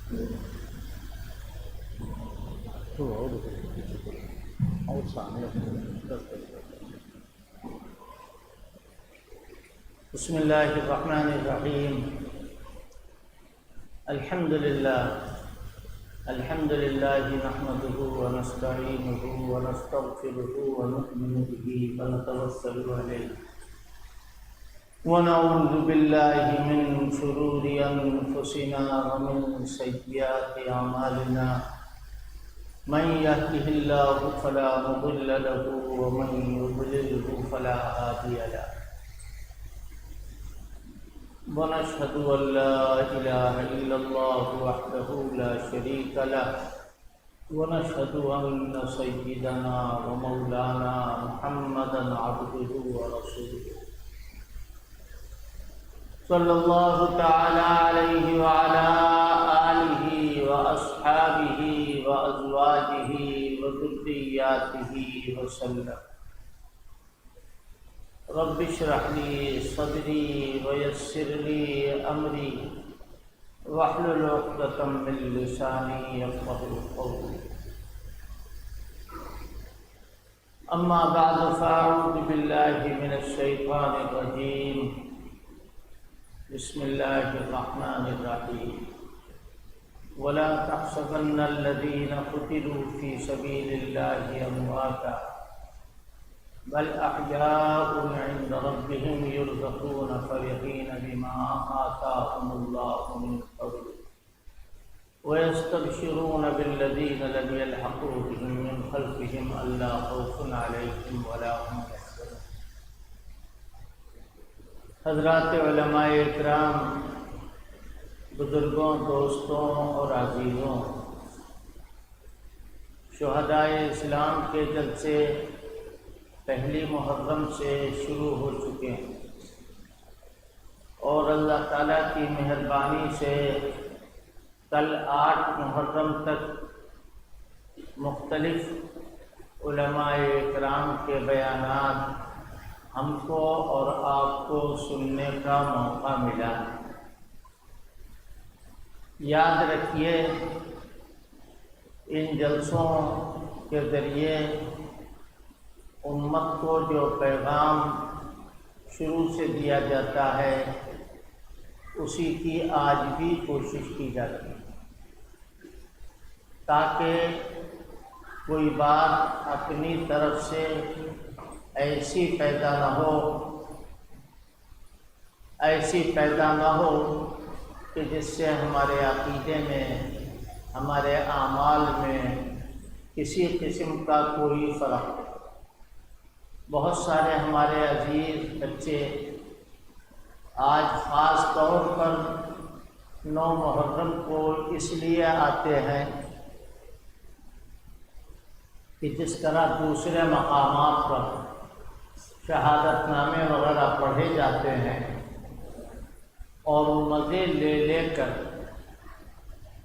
بسم اللہ الرحمن الرحیم الحمد للہ نحمده ونستعینه ونستغفره ونؤمن به ونتوکل علیہ ونعوذ باللہ من شرور انفسنا ومن سیئات اعمالنا من يهده الله فلا مضل له ومن يضلل فلا هادي له ونشهد أن لا إله إلا الله وحده لا شريك له ونشهد أن سيدنا ومولانا محمدا عبده ورسوله صلى الله تعالى عليه وعلى آله وأصحابه وأزواجه وذرياته وسلم رب اشرح لي صدري ويسر لي أمري واحلل عقدة من لساني يفقهوا قولي أما بعد فأعوذ بالله من الشيطان الرجيم بسم الله الرحمن الرحيم ولا تحسبن الذين قتلوا في سبيل الله أمواتا بل أحياء عند ربهم يرزقون فرحين بما آتاهم الله من فضله ويستبشرون بالذين لم يلحقوا بهم من خلفهم ألا خوف عليهم ولا هم يحزنون. حضرات علماء اکرام، بزرگوں، دوستوں اور عزیزوں، شہدائے اسلام کے جلسے پہلی محرم سے شروع ہو چکے ہیں اور اللہ تعالیٰ کی مہربانی سے کل 8 محرم تک مختلف علماء اکرام کے بیانات ہم کو اور آپ کو سننے کا موقع ملا. یاد رکھیے، ان جلسوں کے ذریعے امت کو جو پیغام شروع سے دیا جاتا ہے اسی کی آج بھی کوشش کی جاتی ہے، تاکہ کوئی بات اپنی طرف سے ایسی پیدا نہ ہو کہ جس سے ہمارے عقیدے میں، ہمارے اعمال میں کسی قسم کا کوئی فرق ہو. بہت سارے ہمارے عزیز بچے آج خاص طور پر 9 محرم کو اس لیے آتے ہیں کہ جس طرح دوسرے مقامات پر شہادت نامے وغیرہ پڑھے جاتے ہیں اور مزے لے لے کر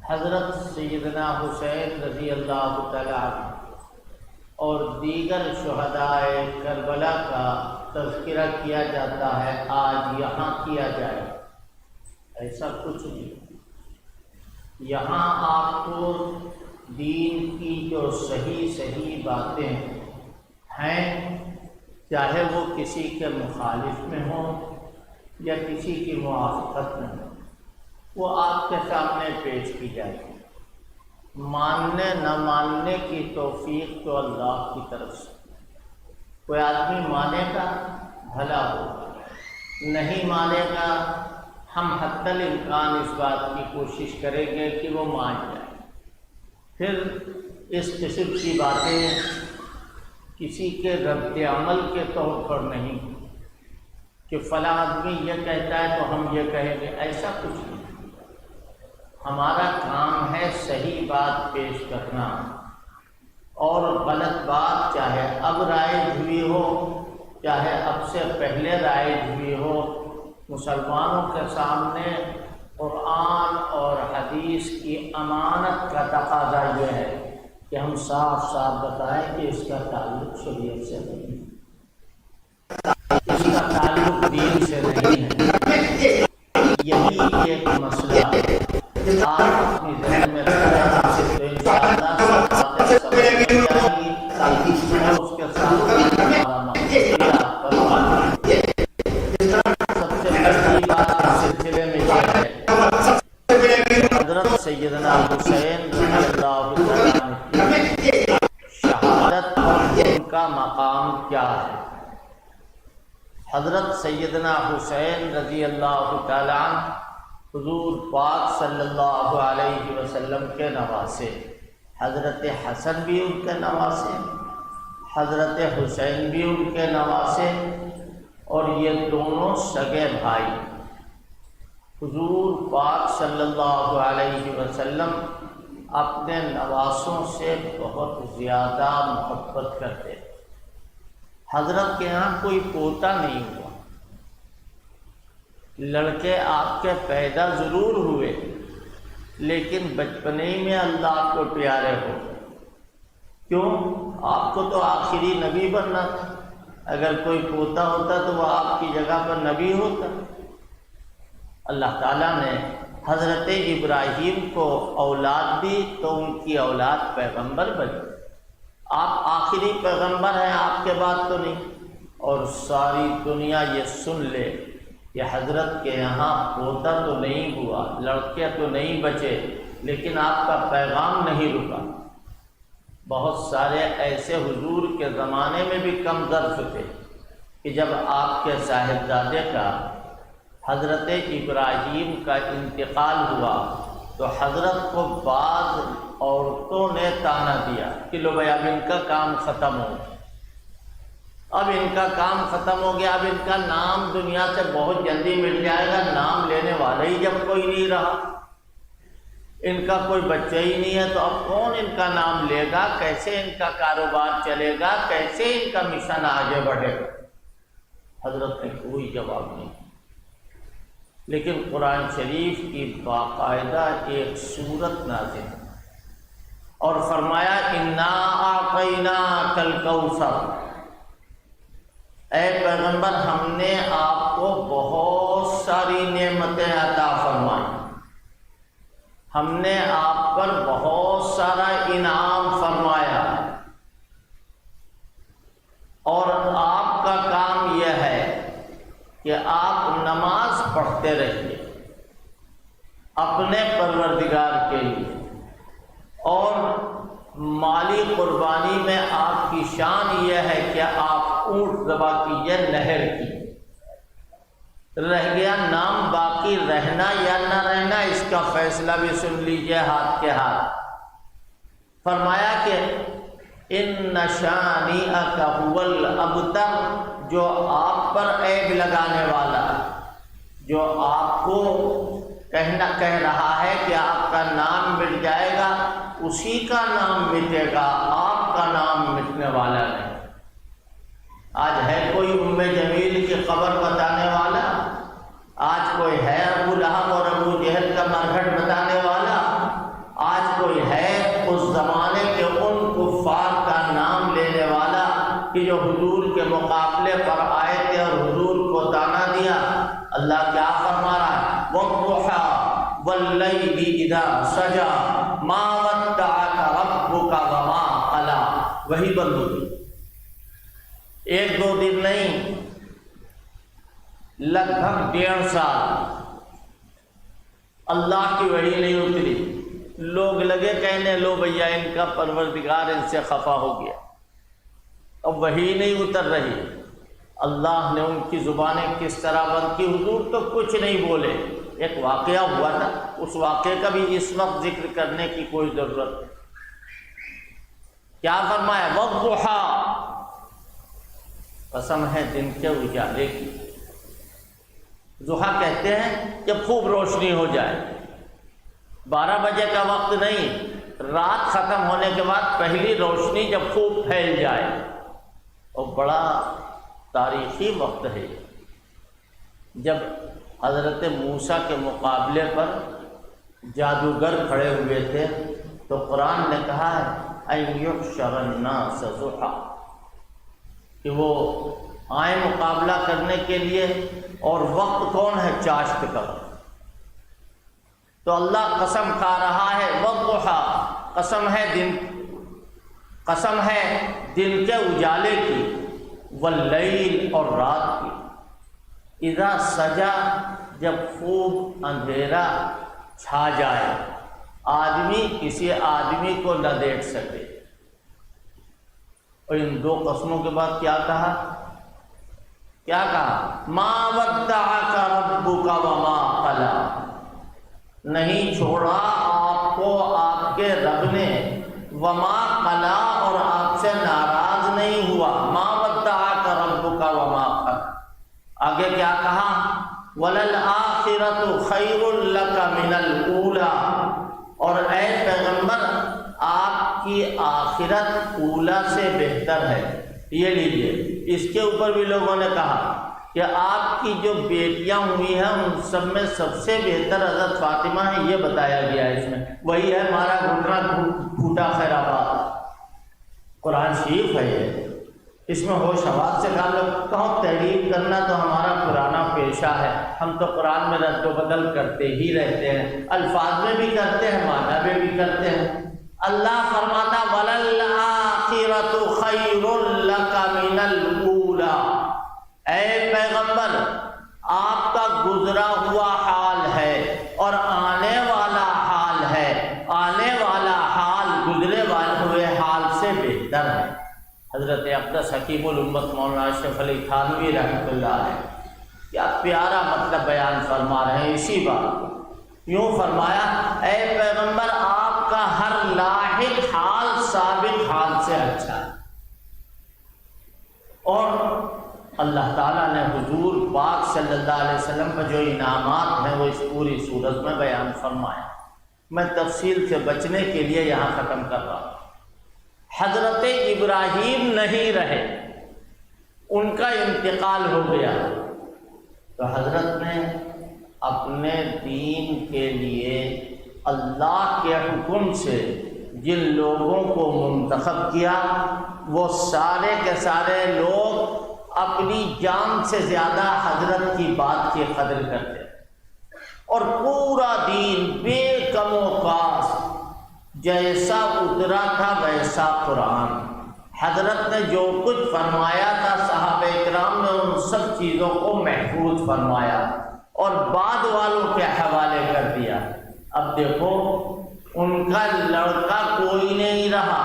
حضرت سیدنا حسین رضی اللہ تعالیٰ عنہ اور دیگر شہداء کربلا کا تذکرہ کیا جاتا ہے، آج یہاں کیا جائے. ایسا کچھ نہیں. یہاں آپ کو دین کی جو صحیح باتیں ہیں، چاہے وہ کسی کے مخالف میں ہوں یا کسی کی موافقت میں ہوں، وہ آپ کے سامنے پیش کی جائے گی. ماننے نہ ماننے کی توفیق تو اللہ کی طرف سے. کوئی آدمی مانے گا بھلا ہوگا، نہیں مانے گا ہم حتی الامکان اس بات کی کوشش کریں گے کہ وہ مان جائے. پھر اس قسم کی باتیں کسی کے رد عمل کے طور پر نہیں کہ فلاں آدمی یہ کہتا ہے تو ہم یہ کہیں گے، ایسا کچھ نہیں. ہمارا کام ہے صحیح بات پیش کرنا، اور غلط بات چاہے اب رائج ہوئی ہو چاہے اب سے پہلے رائج ہوئی ہو، مسلمانوں کے سامنے قرآن اور حدیث کی امانت کا تقاضا یہ ہے کہ ہم صاف بتائیں کہ اس کا تعلق شریعت سے نہیں ہے، اس کا تعلق دین سے نہیں ہے. یہی ایک مسئلہ آپ اپنی ذہن میں رکھیں تو انشاءاللہ سب باتیں سمجھ میں آئیں گی اور اس کے ساتھ ہمارا مقصد آپ پر بات ہے۔ سب سے پہلی بات اس سلسلے میں یہ ہے حضرت سیدنا حسین رضی اللہ تعالیٰ کی شہادت اور ان کا مقام کیا ہے۔ حضرت سیدنا حسین رضی اللہ تعالیٰ عنہ حضور پاک صلی اللہ علیہ وسلم کے نواسے، حضرت حسن بھی ان کے نواسے، حضرت حسین بھی ان کے نواسے، اور یہ دونوں سگے بھائی۔ حضور پاک صلی اللہ علیہ وسلم اپنے نواسوں سے بہت زیادہ محبت کرتے۔ حضرت کے یہاں کوئی پوتا نہیں ہوا، لڑکے آپ کے پیدا ضرور ہوئے لیکن بچپنے ہی میں اللہ کو پیارے ہو۔ کیوں؟ آپ کو تو آخری نبی بننا تھا، اگر کوئی پوتا ہوتا تو وہ آپ کی جگہ پر نبی ہوتا۔ اللہ تعالیٰ نے حضرت ابراہیم کو اولاد دی تو ان کی اولاد پیغمبر بنی۔ آپ آخری پیغمبر ہیں، آپ کے بعد تو نہیں۔ اور ساری دنیا یہ سن لے کہ حضرت کے یہاں پوتا تو نہیں ہوا، لڑکے تو نہیں بچے، لیکن آپ کا پیغام نہیں رکا۔ بہت سارے ایسے حضور کے زمانے میں بھی کم ظرف تھے کہ جب آپ کے صاحبزادے کا حضرت ابراہیم کا انتقال ہوا تو حضرت کو بعض عورتوں نے طعنہ دیا کہ لو بھائی اب ان کا کام ختم ہو گیا، اب ان کا کام ختم ہو گیا، اب ان کا نام دنیا سے بہت جلدی مٹ جائے گا، نام لینے والا ہی جب کوئی نہیں رہا، ان کا کوئی بچہ ہی نہیں ہے تو اب کون ان کا نام لے گا، کیسے ان کا کاروبار چلے گا، کیسے ان کا مشن آگے بڑھے گا۔ حضرت نے کوئی جواب نہیں، لیکن قرآن شریف کی باقاعدہ ایک سورت نازل اور فرمایا انا اعطیناک الکوثر، اے پیغمبر ہم نے آپ کو بہت ساری نعمتیں عطا فرمائی، ہم نے آپ پر بہت سارا انعام فرمایا، اور آپ کا کام یہ ہے کہ آپ نماز پڑھتے رہیے اپنے پروردگار کے لیے، اور مالی قربانی میں آپ کی شان یہ ہے کہ آپ اونٹ ذبح کیجیے نہر کی۔ رہ گیا نام باقی رہنا یا نہ رہنا، اس کا فیصلہ بھی سن لیجیے ہاتھ کے ہاتھ۔ فرمایا کہ ان شانئک ھو الابتر، جو آپ پر عیب لگانے والا، جو آپ کو کہہ رہا ہے کہ آپ کا نام مٹ جائے گا، اسی کا نام مٹے گا، آپ کا نام مٹنے والا نہیں۔ آج ہے کوئی ام جمیل کی خبر بتانے والا؟ آج کوئی ہے ابو لہب اور ابو جہل کا مرہٹ بتانے والا؟ آج کوئی ہے اس زمانے کے ان کفار کا نام لینے والا کہ جو حضور کے مقابلے پر آئے تھے اور حضور کو طعنہ دیا؟ اللہ کیا فرما رہا ہے؟ وَالضُّحَىٰ وَاللَّيْلِ إِذَا سَجَىٰ مَا وَدَّعَكَ رَبُّكَ وَمَا قَلَىٰ۔ وہی بند ہوئی، ایک دو دن نہیں، لگ بھگ 1.5 سال اللہ کی وحی نہیں اتری۔ لوگ لگے کہنے لو بھیا ان کا پروردگار ان سے خفا ہو گیا، اب وحی نہیں اتر رہی۔ اللہ نے ان کی زبانیں کس طرح بند کی؟ حضور تو کچھ نہیں بولے۔ ایک واقعہ ہوا تھا، اس واقعے کا بھی اس وقت ذکر کرنے کی کوئی ضرورت نہیں۔ کیا فرمایا؟ وَالضُّحَىٰ، قسم ہے دن کے اجالے کی۔ ضحیٰ کہتے ہیں جب خوب روشنی ہو جائے، 12 بجے کا وقت نہیں، رات ختم ہونے کے بعد پہلی روشنی جب خوب پھیل جائے، اور بڑا تاریخی وقت ہے جب حضرت موسیٰ کے مقابلے پر جادوگر کھڑے ہوئے تھے، تو قرآن نے کہا ہے اَن يُحْشَرَ النَّاسَ ضُحًى، کہ وہ آئیں مقابلہ کرنے کے لیے، اور وقت کون ہے؟ چاشت کا۔ تو اللہ قسم کھا رہا ہے والضحیٰ، قسم ہے دن کے اجالے کی، واللیل اور رات کی، اذا سجا جب خوب اندھیرا چھا جائے، آدمی کسی آدمی کو نہ دیکھ سکے۔ اور ان دو قسموں کے بعد کیا کہا؟ ما ودعک ربک وما قلی، نہیں چھوڑا آپ کو آپ کے رب نے، وما قلی اور آپ سے ناراض نہیں ہوا، ما ودعک ربک وما قلی۔ آگے کیا کہا؟ وَلَلْآخِرَةُ خَيْرٌ لَكَ مِنَ الْأُولَىٰ، اور اے پیغمبر آپ کی آخرت اولا سے بہتر ہے۔ یہ لیجئے، اس کے اوپر بھی لوگوں نے کہا کہ آپ کی جو بیٹیاں ہوئی ہیں ان سب میں سب سے بہتر حضرت فاطمہ ہے، یہ بتایا گیا ہے اس میں، وہی ہے ہمارا گھٹنا پھوٹا خیر آباد۔ قرآن شریف ہے یہ، اس میں ہوش حواس سے کہوں تحریف کرنا تو ہمارا پرانا پیشہ ہے، ہم تو قرآن میں رد و بدل کرتے ہی رہتے ہیں، الفاظ میں بھی کرتے ہیں، معنی میں بھی کرتے ہیں۔ اللہ فرماتا وَلَلْآخِرَةُ خَيْرٌ لَكَ مِنَ الْأُولَىٰ، اے پیغمبر آپ کا گزرا ہوا حال ہے اور آنے والا حال ہے، آنے والا حال گزرے ہوئے حال سے بہتر ہے۔ حضرت اقدس حکیم الامت مولانا اشرف علی تھانوی رحمۃ اللہ علیہ کیا پیارا مطلب بیان فرما رہے ہیں اسی بات کو۔ یوں فرمایا اے پیغمبر آپ کا ہر لاحق حال سابق حال سے اچھا ہے، اور اللہ تعالیٰ نے حضور پاک صلی اللہ علیہ وسلم پر جو انعامات ہیں وہ اس پوری صورت میں بیان فرمایا۔ میں تفصیل سے بچنے کے لیے یہاں ختم کر رہا ہوں۔ حضرت ابراہیم نہیں رہے، ان کا انتقال ہو گیا، تو حضرت نے اپنے دین کے لیے اللہ کے حکم سے جن لوگوں کو منتخب کیا وہ سارے کے سارے لوگ اپنی جان سے زیادہ حضرت کی بات کی قدر کرتے، اور پورا دین بے کم و کاست جیسا اترا تھا ویسا قرآن، حضرت نے جو کچھ فرمایا تھا صحابہ کرام نے ان سب چیزوں کو محفوظ فرمایا اور بعد والوں کے حوالے کر دیا۔ اب دیکھو ان کا لڑکا کوئی نہیں رہا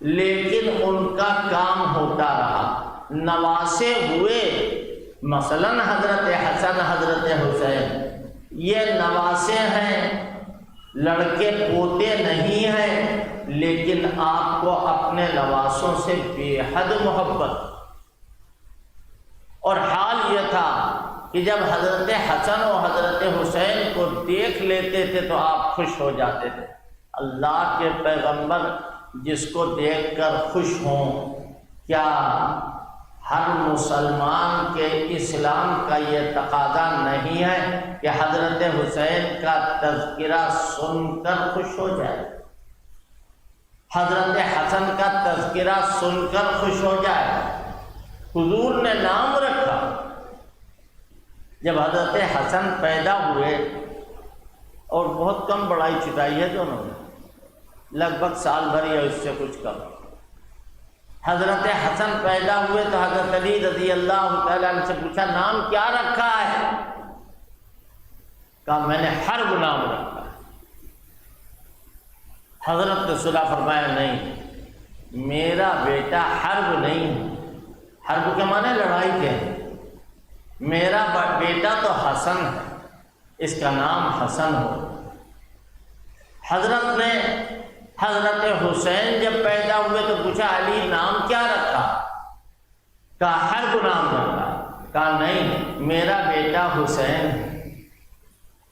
لیکن ان کا کام ہوتا رہا، نواسے ہوئے، مثلا حضرت حسن حضرت حسین، یہ نواسے ہیں، لڑکے پوتے نہیں ہیں، لیکن آپ کو اپنے نواسوں سے بے حد محبت۔ اور حال یہ تھا کہ جب حضرت حسن و حضرت حسین کو دیکھ لیتے تھے تو آپ خوش ہو جاتے تھے۔ اللہ کے پیغمبر جس کو دیکھ کر خوش ہوں، کیا ہر مسلمان کے اسلام کا یہ تقاضا نہیں ہے کہ حضرت حسین کا تذکرہ سن کر خوش ہو جائے، حضرت حسن کا تذکرہ سن کر خوش ہو جائے؟ حضور نے نام رکھا، جب حضرت حسن پیدا ہوئے، اور بہت کم بڑائی چٹائی ہے دونوں نے، لگ بھگ سال بھر یا اس سے کچھ کم، حضرت حسن پیدا ہوئے تو حضرت علی رضی اللہ تعالیٰ عنہ سے پوچھا نام کیا رکھا ہے؟ کہا میں نے حرب نام رکھا ہے۔ حضرت نے صلح فرمایا نہیں، میرا بیٹا حرب نہیں ہے، حرب کے معنی لڑائی کے ہیں، میرا بیٹا تو حسن ہے، اس کا نام حسن ہو۔ حضرت نے حضرت حسین جب پیدا ہوئے تو پوچھا علی نام کیا رکھا؟ کہا حرب نام رکھا۔ کہا نہیں، میرا بیٹا حسین ہے۔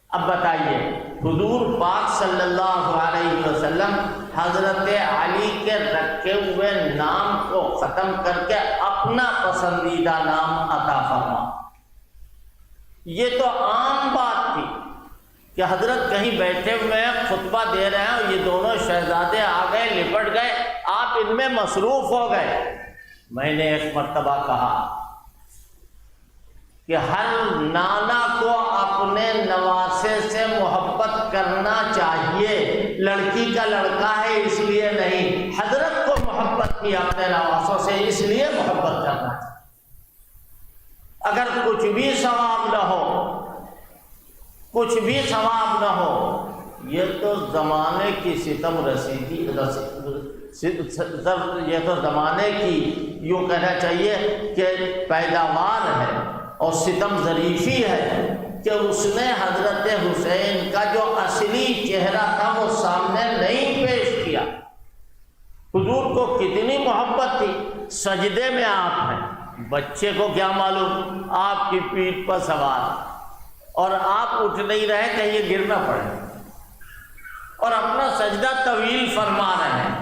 اب بتائیے حضور پاک صلی اللہ علیہ وسلم حضرت علی کے رکھے ہوئے نام کو ختم کر کے اپنا پسندیدہ نام عطا فرما۔ یہ تو عام بات تھی کہ حضرت کہیں بیٹھے ہوئے ہیں، خطبہ دے رہے ہیں، یہ دونوں شہزادے آ گئے، لپٹ گئے، آپ ان میں مصروف ہو گئے۔ میں نے ایک مرتبہ کہا کہ ہر نانا کو اپنے نواسے سے محبت کرنا چاہیے، لڑکی کا لڑکا ہے اس لیے نہیں، حضرت کو محبت کی اپنے نواسوں سے اس لیے محبت کرنا چاہیے۔ اگر کچھ بھی ثواب نہ ہو، کچھ بھی ثواب نہ ہو، یہ تو زمانے کی ستم رسیدی، یہ تو زمانے کی یوں کہنا چاہیے کہ پیداوار ہے اور ستم ظریفی ہے کہ اس نے حضرت حسین کا جو اصلی چہرہ تھا وہ سامنے نہیں پیش کیا۔ حضور کو کتنی محبت تھی، سجدے میں آپ ہیں، بچے کو کیا معلوم آپ کی پیٹھ پر سوار اور آپ اٹھ نہیں رہے کہ یہ گر نہ پڑے، اور اپنا سجدہ طویل فرما رہے ہیں۔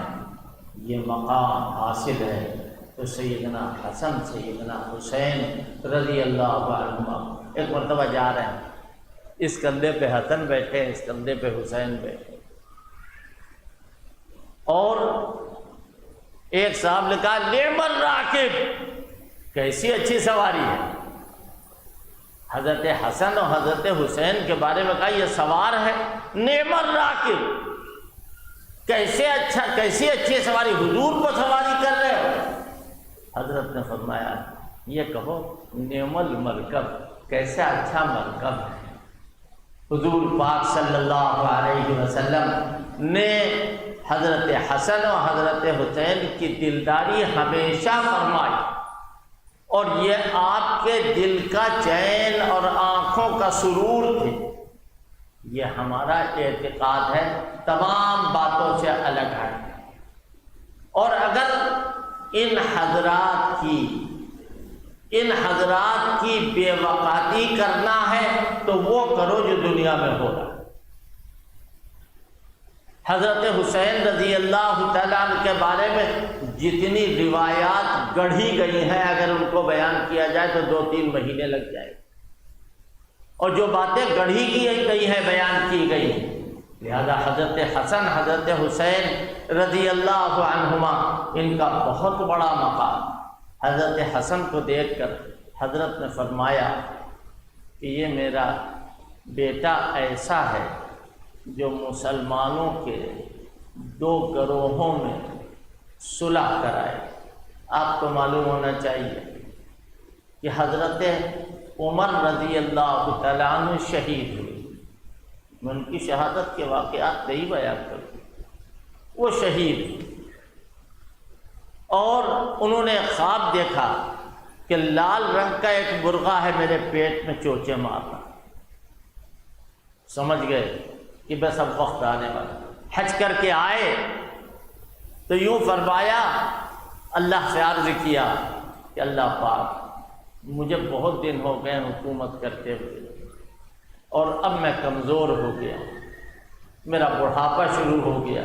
یہ مقام حاصل ہے تو سیدنا حسن سیدنا حسین رضی اللہ عنہما ایک مرتبہ جا رہے ہیں، اس کندھے پہ حسن بیٹھے، اس کندھے پہ حسین بیٹھے، اور ایک صاحب نے کہا نعم الراکب، کیسی اچھی سواری ہے۔ حضرت حسن اور حضرت حسین کے بارے میں کہا یہ سوار ہے، نعم الراکب، کیسی اچھی سواری، حضور کو سواری کر رہے ہو۔ حضرت نے فرمایا یہ کہو نعم المرکب، کیسا اچھا مرکب ہے۔ حضور پاک صلی اللہ علیہ وسلم نے حضرت حسن اور حضرت حسین کی دلداری ہمیشہ فرمائی، اور یہ آپ کے دل کا چین اور آنکھوں کا سرور تھے۔ یہ ہمارا اعتقاد ہے، تمام باتوں سے الگ ہے۔ اور اگر ان حضرات کی بے وقاتی کرنا ہے تو وہ کرو جو دنیا میں ہو رہا ہے۔ حضرت حسین رضی اللہ تعالیٰ عنہ کے بارے میں جتنی روایات گڑھی گئی ہیں، اگر ان کو بیان کیا جائے تو 2-3 مہینے لگ جائے، اور جو باتیں گڑھی کی گئی ہیں بیان کی گئی ہیں۔ لہذا حضرت حسن حضرت حسین رضی اللہ عنہما ان کا بہت بڑا مقام۔ حضرت حسن کو دیکھ کر حضرت نے فرمایا کہ یہ میرا بیٹا ایسا ہے جو مسلمانوں کے 2 گروہوں میں صلح کرائے۔ آپ کو معلوم ہونا چاہیے کہ حضرت عمر رضی اللہ تعالیٰ عنہ شہید ہوئے، میں ان کی شہادت کے واقعات نہیں بیان کروں، وہ شہید ہوئے، اور انہوں نے خواب دیکھا کہ لال رنگ کا ایک مرغا ہے میرے پیٹ میں چوچے مارتا۔ سمجھ گئے کہ بس اب وقت آنے والا۔ حج کر کے آئے تو یوں فرمایا، اللہ سے عرض کیا کہ اللہ پاک مجھے بہت دن ہو گئے حکومت کرتے ہوئے، اور اب میں کمزور ہو گیا، میرا بڑھاپا شروع ہو گیا،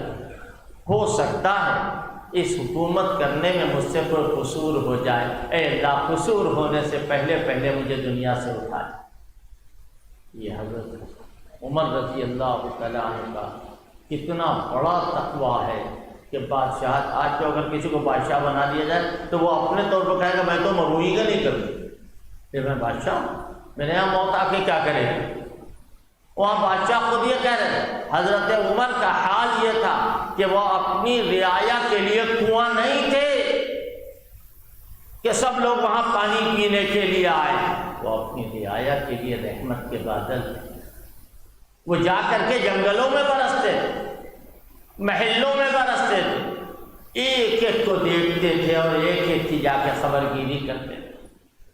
ہو سکتا ہے اس حکومت کرنے میں مجھ سے کوئی قصور ہو جائے، اے اللہ قصور ہونے سے پہلے مجھے دنیا سے اٹھا دے۔ یہ حضرت عمر رضی اللہ تعالیٰ عنہ کا کتنا بڑا تقویٰ ہے کہ بادشاہ، آج تو اگر کسی کو بادشاہ بنا دیا جائے تو وہ اپنے طور پر کہے گا میں تو مروئی کا نہیں کروں، پھر میں بادشاہ ہوں، میرے یہاں موت آ کے کیا کرے گا۔ وہاں بادشاہ خود یہ کہہ رہے ہیں، حضرت عمر کا حال یہ تھا کہ وہ اپنی رعایا کے لیے کنواں نہیں تھے کہ سب لوگ وہاں پانی پینے کے لیے آئے، وہ اپنی رعایا کے لیے رحمت کے بادل تھے۔ وہ جا کر کے جنگلوں میں برستے تھے، محلوں میں برستے تھے، ایک ایک کو دیکھتے تھے اور ایک ایک کی جا کے خبر گیری کرتے تھے۔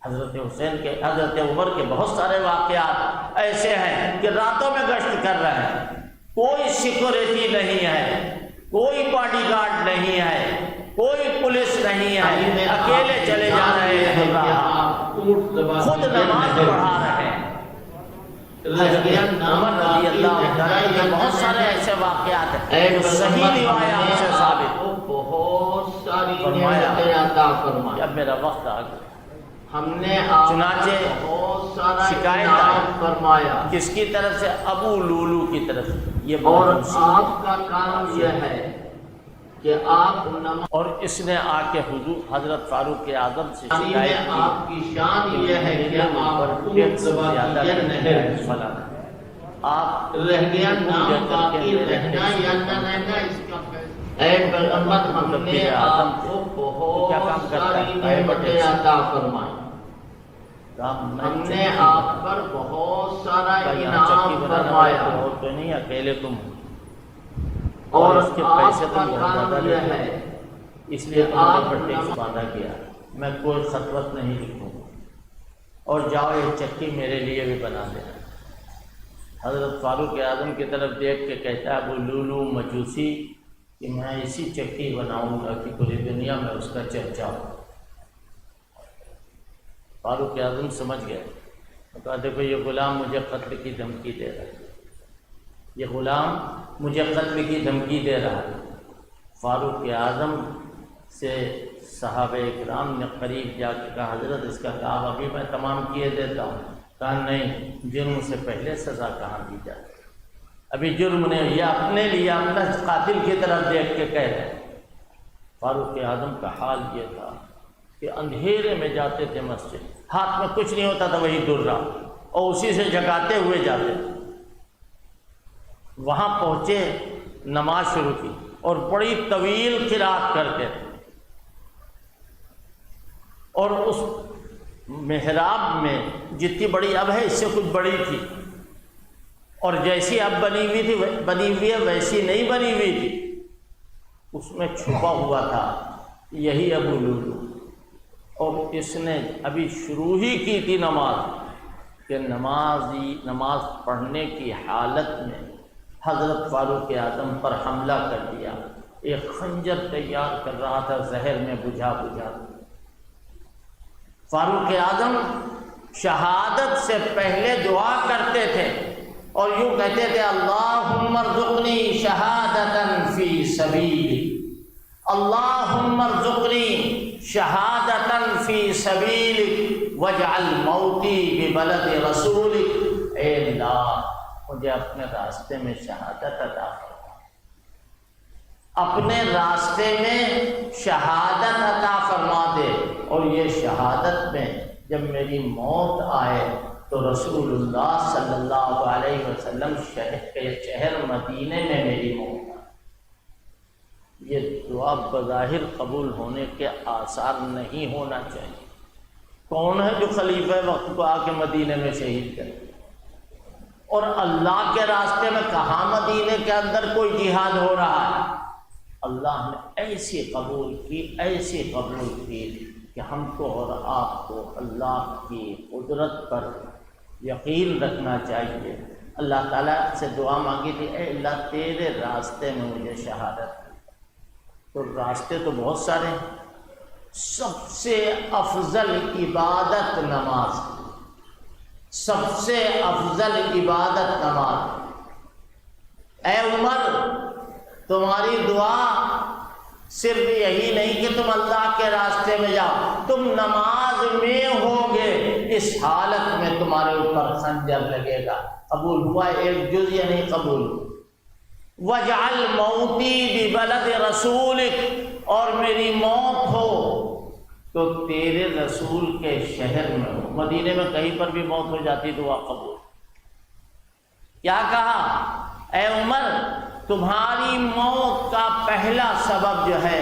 حضرت عمر کے بہت سارے واقعات ایسے ہیں کہ راتوں میں گشت کر رہے ہیں، کوئی سیکورٹی نہیں ہے، کوئی باڈی گارڈ نہیں ہے، کوئی پولیس نہیں ہے، اکیلے چلے جا رہے ہیں، خود نماز پڑھا رہے ہیں۔ حضرت عمر رضی اللہ عنہ کے بہت سارے ایسے واقعات ہیں جو صحیح روایات سے ثابت ہیں۔ بہت ساری نعمتیں عطا فرمائیں۔ اب میرا وقت آ گیا، ہم نے آپ چنانچہ بہت سارا شکایت انعام فرمایا، کس کی طرف سے؟ ابو لولو کی طرف سے۔ یہ اور بہت آپ کا کام یہ ہے کہ آپ نماز اور اس نے آ کے حضور حضرت فاروق اعظم سے میں شکایت آپ کی کی شان یہ ہے کہ آپ ڈیڑھ سے اونٹ زیادہ نہیں فلاں آپ رہ گیا نام باقی رہنا یا نہ رہنا اس کا فیصلہ۔ اے پیغمبر ہم نے آپ کو بہت ساری نعمتیں عطا فرمائی، ہم نے آپ پر بہت سارا انعام فرمایا، اور تو نہیں اکیلے تم اور اس کے آپ پیسے کا تم بہت کام زیادہ یہ لیتے ہے اس لیے کہ تمہارے آپ پر ٹیکس باندھا گیا، میں کوئی خطوط نہیں لکھوں اور جاؤ یہ چکی میرے لیے بھی بنا دینا۔ حضرت فاروق اعظم کی طرف دیکھ کے کہتا ہے ابو لولو مجوسی کہ میں اسی چکی بناؤں گا کہ پوری دنیا میں اس کا چرچا ہو۔ فاروق اعظم سمجھ گئے، کہا دیکھو یہ غلام مجھے قتل کی دھمکی دے رہا ہے، یہ غلام مجھے قتل کی دھمکی دے رہا ہے۔ فاروق اعظم سے صحابہ اکرام نے قریب جا کے کہا حضرت اس کا کام ابھی میں تمام کیے دیتا ہوں۔ کہا نہیں، جرم سے پہلے سزا کہاں دی جاتی، ابھی جرم نے یہ اپنے لیے اپنا قاتل کی طرف دیکھ کے کہہ رہے ہیں۔ فاروق اعظم کا حال یہ تھا کہ اندھیرے میں جاتے تھے مسجد، ہاتھ میں کچھ نہیں ہوتا تھا وہی درہ، اور اسی سے جگاتے ہوئے جاتے تھے۔ وہاں پہنچے، نماز شروع کی اور بڑی طویل قرات کرتے تھے، اور اس محراب میں جتنی بڑی اب ہے اس سے کچھ بڑی تھی، اور جیسی اب بنی ہوئی ہے ویسی نہیں بنی ہوئی تھی، اس میں چھپا ہوا تھا یہی ابو لولو، اور اس نے ابھی شروع ہی کی تھی نماز کہ نماز پڑھنے کی حالت میں حضرت فاروق اعظم پر حملہ کر دیا، ایک خنجر تیار کر رہا تھا زہر میں بجھا فاروق اعظم شہادت سے پہلے دعا کرتے تھے اور یوں کہتے تھے اللہم ارزقنی شہادتا فی سبیلک، اللہم ارزقنی شہادتا فی سبیلک واجعل موتی ببلد رسولک، اے اللہ مجھے اپنے راستے میں شہادت عطا فرما، اپنے راستے میں شہادت عطا فرما دے، اور یہ شہادت میں جب میری موت آئے تو رسول اللہ صلی اللہ علیہ وسلم شہر مدینے میں میری موت آئے۔ یہ دعا بظاہر قبول ہونے کے آثار نہیں ہونا چاہیے۔ کون ہے جو خلیفہ وقت کو آ کے مدینے میں شہید کرے؟ اور اللہ کے راستے میں کہاں مدینے کے اندر کوئی جہاد ہو رہا ہے؟ اللہ نے ایسی قبول کی کہ ہم کو اور آپ کو اللہ کی قدرت پر یقین رکھنا چاہیے۔ اللہ تعالیٰ سے دعا مانگی تھی اے اللہ تیرے راستے میں مجھے شہادت، تو راستے تو بہت سارے ہیں، سب سے افضل عبادت نماز، سب سے افضل عبادت نماز۔ اے عمر تمہاری دعا صرف یہی نہیں کہ تم اللہ کے راستے میں جاؤ، تم نماز میں ہوگے، اس حالت میں تمہارے اوپر خنجر لگے گا۔ قبول ہوا ایک جز یا نہیں قبول؟ وَاجْعَلْ مَوْتِي بِبَلَدِ رَسُولِكَ، اور میری موت ہو تو تیرے رسول کے شہر میں ہو۔ مدینے میں کہیں پر بھی موت ہو جاتی دعا قبول۔ کیا کہا؟ اے عمر تمہاری موت کا پہلا سبب جو ہے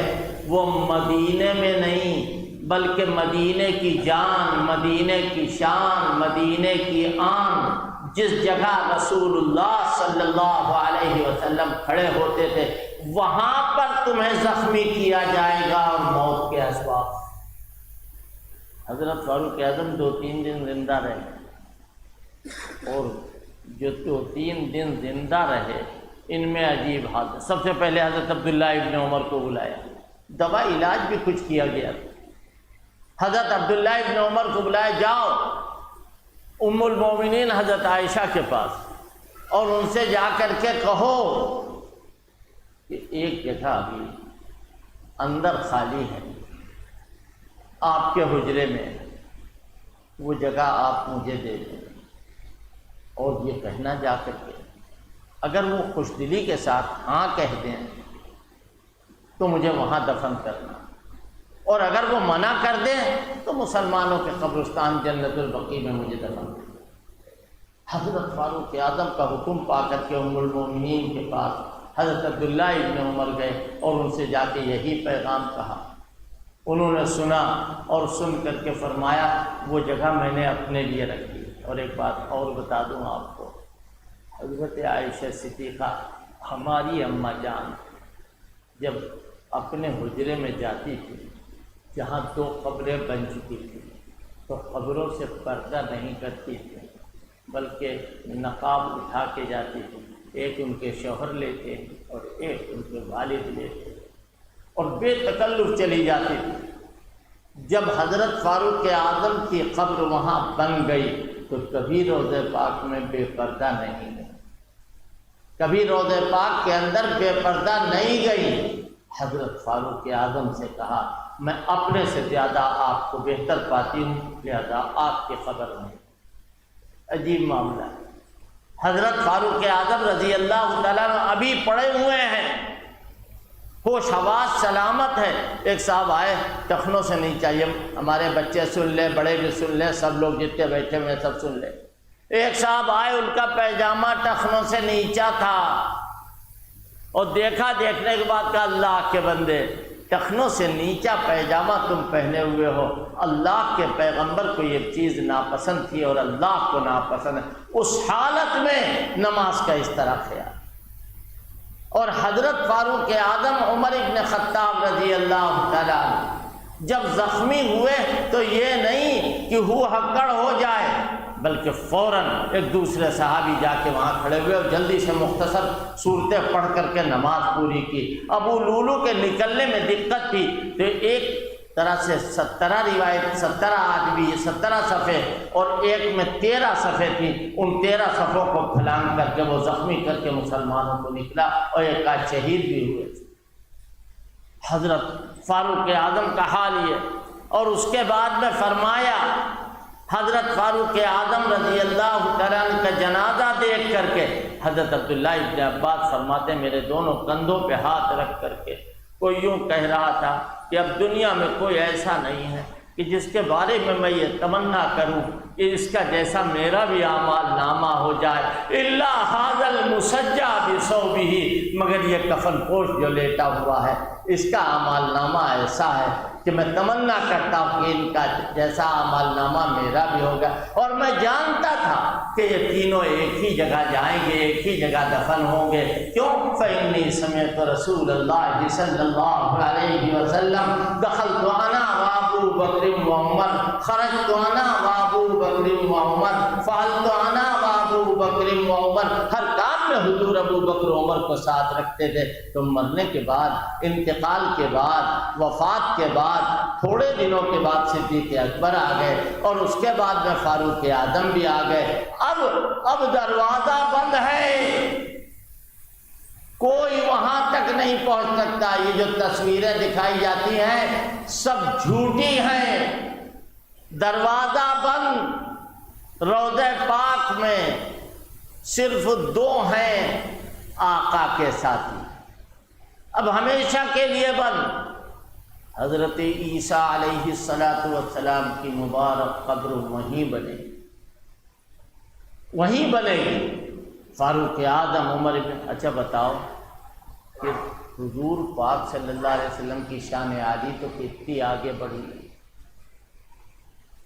وہ مدینے میں نہیں بلکہ مدینے کی جان، مدینے کی شان، مدینے کی آن، جس جگہ رسول اللہ صلی اللہ علیہ وسلم کھڑے ہوتے تھے وہاں پر تمہیں زخمی کیا جائے گا اور موت کے اسباب۔ حضرت فاروق اعظم 2-3 دن زندہ رہے، اور جو 2-3 دن زندہ رہے ان میں عجیب حال۔ سب سے پہلے حضرت عبداللہ ابن عمر کو بلایا، دوا علاج بھی کچھ کیا گیا۔ حضرت عبداللہ ابن عمر کو بلایا، جاؤ ام المومنین حضرت عائشہ کے پاس اور ان سے جا کر کے کہو کہ ایک جگہ ابھی اندر خالی ہے آپ کے حجرے میں، وہ جگہ آپ مجھے دے دیں، اور یہ کہنا جا کر کے اگر وہ خوش دلی کے ساتھ ہاں کہہ دیں تو مجھے وہاں دفن کرنا، اور اگر وہ منع کر دیں تو مسلمانوں کے قبرستان جنت البقیع میں مجھے دفن کرنا۔ حضرت فاروق اعظم کا حکم پا کر کے ام المومنین کے پاس حضرت عبداللہ ابن عمر گئے اور ان سے جا کے یہی پیغام کہا۔ انہوں نے سنا اور سن کر کے فرمایا وہ جگہ میں نے اپنے لیے رکھی۔ اور ایک بات اور بتا دوں آپ کو، حضرت عائشہ صدیقہ ہماری اماں جان جب اپنے حجرے میں جاتی تھی جہاں 2 قبریں بن چکی تھیں تو قبروں سے پردہ نہیں کرتی تھی بلکہ نقاب اٹھا کے جاتی تھی، ایک ان کے شوہر لیتے اور ایک ان کے والد لیتے اور بے تکلف چلی جاتی تھی۔ جب حضرت فاروق اعظم کی قبر وہاں بن گئی تو کبھی روضہ پاک میں بے پردہ نہیں گئی، کبھی روضہ پاک کے اندر بے پردہ نہیں گئی۔ حضرت فاروق اعظم سے کہا میں اپنے سے زیادہ آپ کو بہتر پاتی ہوں، لہذا آپ کی قبر میں۔ عجیب معاملہ ہے۔ حضرت فاروق اعظم رضی اللہ تعالیٰ عنہ ابھی پڑے ہوئے ہیں، ہوش حواس سلامت ہے۔ ایک صاحب آئے، ٹخنوں سے نہیں چاہیے، ہمارے بچے سن لیں، بڑے بھی سن لیں، سب لوگ جتنے بیٹھے ہوئے سب سن لیں۔ ایک صاحب آئے، ان کا پیجامہ ٹخنوں سے نیچا تھا اور دیکھنے کے بعد کہا اللہ کے بندے، ٹخنوں سے نیچا پیجامہ تم پہنے ہوئے ہو، اللہ کے پیغمبر کو یہ چیز ناپسند تھی اور اللہ کو ناپسند ہے، اس حالت میں نماز کا اس طرح خیال۔ اور حضرت فاروق اعظم عمر ابن خطاب رضی اللہ تعالیٰ عنہ جب زخمی ہوئے تو یہ نہیں کہ ہو ہکڑ ہو جائے، بلکہ فوراً ایک دوسرے صحابی جا کے وہاں کھڑے ہوئے اور جلدی سے مختصر صورتیں پڑھ کر کے نماز پوری کی۔ ابو لولو کے نکلنے میں دقت تھی تو ایک طرح سے 17 روایت 17 آدمی 17 صفحے اور ایک میں 13 صفحے تھی، ان 13 صفحوں کو پھلانگ کر کے وہ زخمی کر کے مسلمانوں کو نکلا اور ایک آدھ شہید بھی ہوئے۔ حضرت فاروق اعظم کا حال یہ، اور اس کے بعد میں فرمایا حضرت فاروق اعظم رضی اللہ تعالیٰ عنہ کا جنازہ دیکھ کر کے حضرت عبداللہ ابن عباس فرماتے ہیں میرے دونوں کندھوں پہ ہاتھ رکھ کر کے کوئی یوں کہہ رہا تھا کہ اب دنیا میں کوئی ایسا نہیں ہے کہ جس کے بارے میں یہ تمنا کروں کہ اس کا جیسا میرا بھی اعمال نامہ ہو جائے، الا ھذا المسجع بثوبہ، مگر یہ کفن پوش جو لیٹا ہوا ہے اس کا اعمال نامہ ایسا ہے کہ میں تمنا کرتا ہوں کہ ان کا جیسا اعمال نامہ میرا بھی ہوگا۔ اور میں جانتا تھا کہ یہ تینوں ایک ہی جگہ جائیں گے، ایک ہی جگہ دفن ہوں گے۔ کیوں؟ فإنی سمعت رسول اللہ صلی اللہ علیہ وسلم دخلت انا وابو بکر وعمر خرجت انا وابو بکر وعمر فعلت انا وابو بکر وعمر۔ ہر کام میں حضور ابو بکر عمر کو ساتھ رکھتے تھے۔ تو مرنے کے بعد، انتقال کے بعد، وفات کے بعد تھوڑے دنوں کے بعد صدیق اکبر آ گئے اور اس کے بعد میں فاروق اعظم بھی آ گئے۔ اب دروازہ بند ہے، کوئی وہاں تک نہیں پہنچ سکتا۔ یہ جو تصویریں دکھائی جاتی ہیں سب جھوٹی ہیں۔ دروازہ بند، روضہ پاک میں صرف 2 ہیں آقا کے ساتھی، اب ہمیشہ کے لیے بند۔ حضرت عیسیٰ علیہ السلام کی مبارک قبر وہیں بنے گی، وہیں بنے گی۔ فاروق اعظم عمر ابن، اچھا بتاؤ کہ حضور پاک صلی اللہ علیہ وسلم کی شان عالی تو کتنی آگے بڑھی ہے۔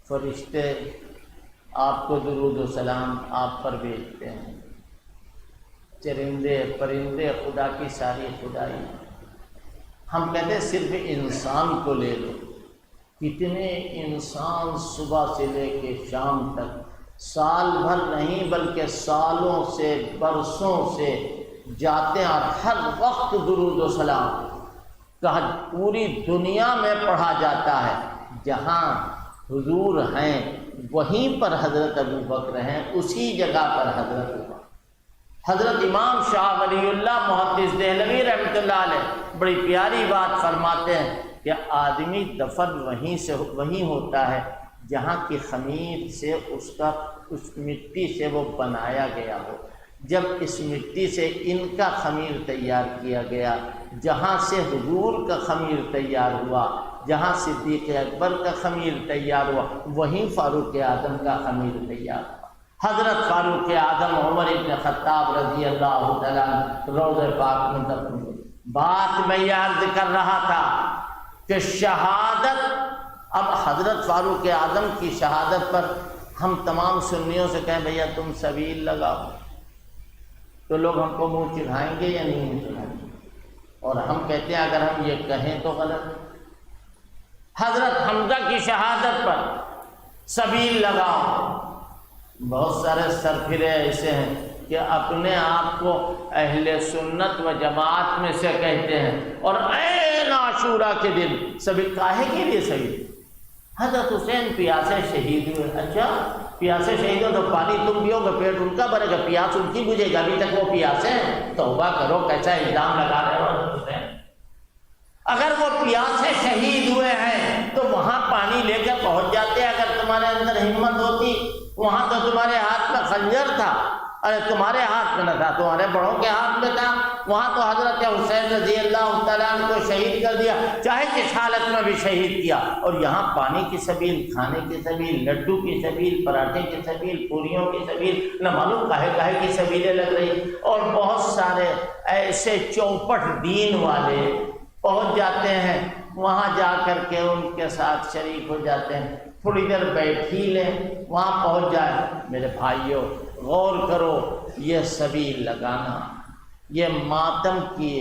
فرشتے آپ کو درود و سلام آپ پر بھیجتے ہیں، چرندے پرندے خدا کی ساری خدائی۔ ہم کہتے ہیں صرف انسان کو لے لو، کتنے انسان صبح سے لے کے شام تک سال بھر نہیں بلکہ سالوں سے برسوں سے جاتے ہیں اور ہر وقت درود و سلام کہا پوری دنیا میں پڑھا جاتا ہے۔ جہاں حضور ہیں وہیں پر حضرت ابو بکر ہیں، اسی جگہ پر حضرت عمر۔ حضرت امام شاہ ولی اللہ محدث دہلوی رحمۃ اللہ علیہ بڑی پیاری بات فرماتے ہیں کہ آدمی دفن وہیں ہوتا ہے جہاں کی خمیر سے اس مٹی سے وہ بنایا گیا ہو۔ جب اس مٹی سے ان کا خمیر تیار کیا گیا، جہاں سے حضور کا خمیر تیار ہوا، جہاں صدیق اکبر کا خمیر تیار ہوا، وہیں فاروق اعظم کا خمیر تیار ہوا۔ حضرت فاروق اعظم عمر بن خطاب رضی اللہ تعالیٰ عنہ روضہ پاک میں دفن ہوئے۔ بات میں یہ عرض کر رہا تھا کہ شہادت، اب حضرت فاروق اعظم کی شہادت پر ہم تمام سنیوں سے کہیں بھیا تم سبیل لگاؤ، تو لوگ ہم کو منہ چڑھائیں گے یا نہیں منہ چڑھائیں گے؟ اور ہم کہتے ہیں اگر ہم یہ کہیں تو غلط۔ حضرت حمزہ کی شہادت پر سبیل لگاؤ، بہت سارے سرفرے ایسے ہیں کہ اپنے آپ کو اہل سنت و جماعت میں سے کہتے ہیں، اور عین عاشورہ کے دن سبیل کاہے کے لیے شہید؟ حضرت حسین پیاسے شہید ہوئے۔ اچھا پیاسے شہید ہو تو پانی تم پیو گے، پیٹ ان کا بھرے گا، پیاس ان کی بجھے گا، ابھی تک وہ پیاسے ہیں؟ توبہ کرو، کیسا الزام لگا رہے ہو حضرت حسین؟ اگر وہ پیاسے شہید ہوئے ہیں تو وہاں پانی لے کے پہنچ جاتے، اگر تمہارے اندر ہمت ہوتی۔ وہاں تو تمہارے ہاتھ میں خنجر تھا، ارے تمہارے ہاتھ میں نہ تھا، تمہارے بڑوں کے ہاتھ میں تھا۔ وہاں تو حضرت حسین رضی اللہ تعالیٰ عنہ کو شہید کر دیا، چاہے جس حالت میں بھی شہید کیا۔ اور یہاں پانی کی سبیل، کھانے کی سبیل، لڈو کی سبیل، پراٹھے کی سبیل، پوریوں کی سبیل، نہ معلوم کاہے کاہے کی سبیلیں لگ رہی۔ اور بہت سارے ایسے چوپٹ دین والے پہنچ جاتے ہیں، وہاں جا کر کے ان کے ساتھ شریک ہو جاتے ہیں، تھوڑی دیر بیٹھ ہی لیں، وہاں پہنچ جائے۔ میرے بھائیوں غور کرو، یہ سبیل لگانا، یہ ماتم کی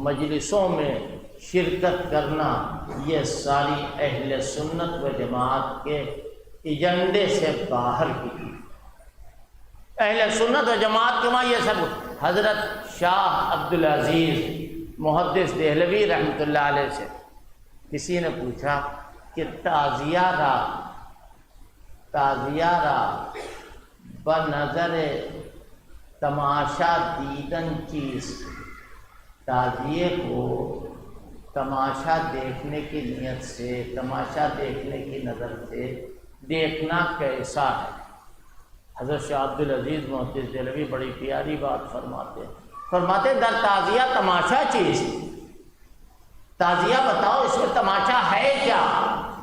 مجلسوں میں شرکت کرنا، یہ ساری اہل سنت و جماعت کے ایجنڈے سے باہر کی۔ اہل سنت و جماعت کے وہاں یہ سب۔ حضرت شاہ عبدالعزیز محدث دہلوی رحمۃ اللہ علیہ سے کسی نے پوچھا کہ تعزیہ را بنظر تماشا دیدن چیز، تعزیے کو تماشا دیکھنے کی نیت سے، تماشا دیکھنے کی نظر سے دیکھنا کیسا ہے؟ حضرت شاہ عبدالعزیز محدث دہلوی بڑی پیاری بات فرماتے در تعزیہ تماشا چیز، تعزیہ بتاؤ اس میں تماشا ہے کیا؟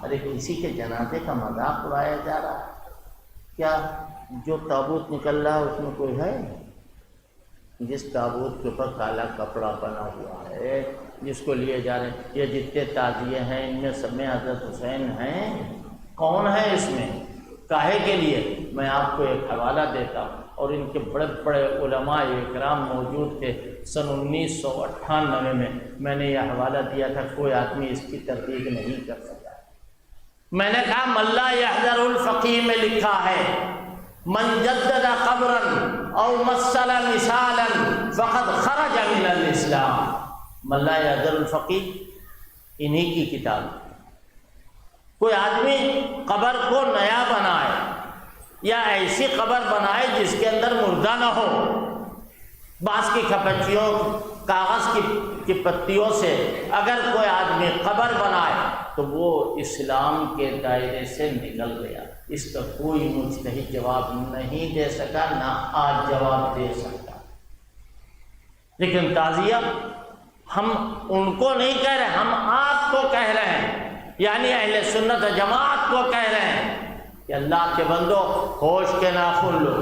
ارے کسی کے جنازے کا مذاق اڑایا جا رہا ہے کیا؟ جو تابوت نکل رہا ہے اس میں کوئی ہے؟ جس تابوت کے اوپر کالا کپڑا بنا ہوا ہے، جس کو لیے جا رہے ہیں، یہ جتنے تعزیے ہیں ان میں سب میں حضرت حسین ہیں؟ کون ہے اس میں؟ کاہے کے لیے؟ میں آپ کو ایک حوالہ دیتا ہوں، اور ان کے بڑے بڑے علماء اکرام موجود تھے۔ سن 1998 میں نے یہ حوالہ دیا تھا، کوئی آدمی اس کی تردید نہیں کر سکا۔ میں نے کہا ملا یحذر الفقی میں لکھا ہے من جدد قبرا او مثل مثالا فقد خرج من الاسلام۔ ملا یحذر الفقی انہی کی کتاب۔ کوئی آدمی قبر کو نیا بنائے یا ایسی قبر بنائے جس کے اندر مردہ نہ ہو، بانس کی کھپچیوں، کاغذ کی پتیوں سے اگر کوئی آدمی قبر بنائے تو وہ اسلام کے دائرے سے نکل گیا۔ اس کا کوئی مجتہد جواب نہیں دے سکا، نہ آج جواب دے سکتا۔ لیکن تعزیہ ہم ان کو نہیں کہہ رہے، ہم آپ کو کہہ رہے ہیں، یعنی اہل سنت و جماعت کو کہہ رہے ہیں کہ اللہ کے بندو ہوش کے ناخن لو،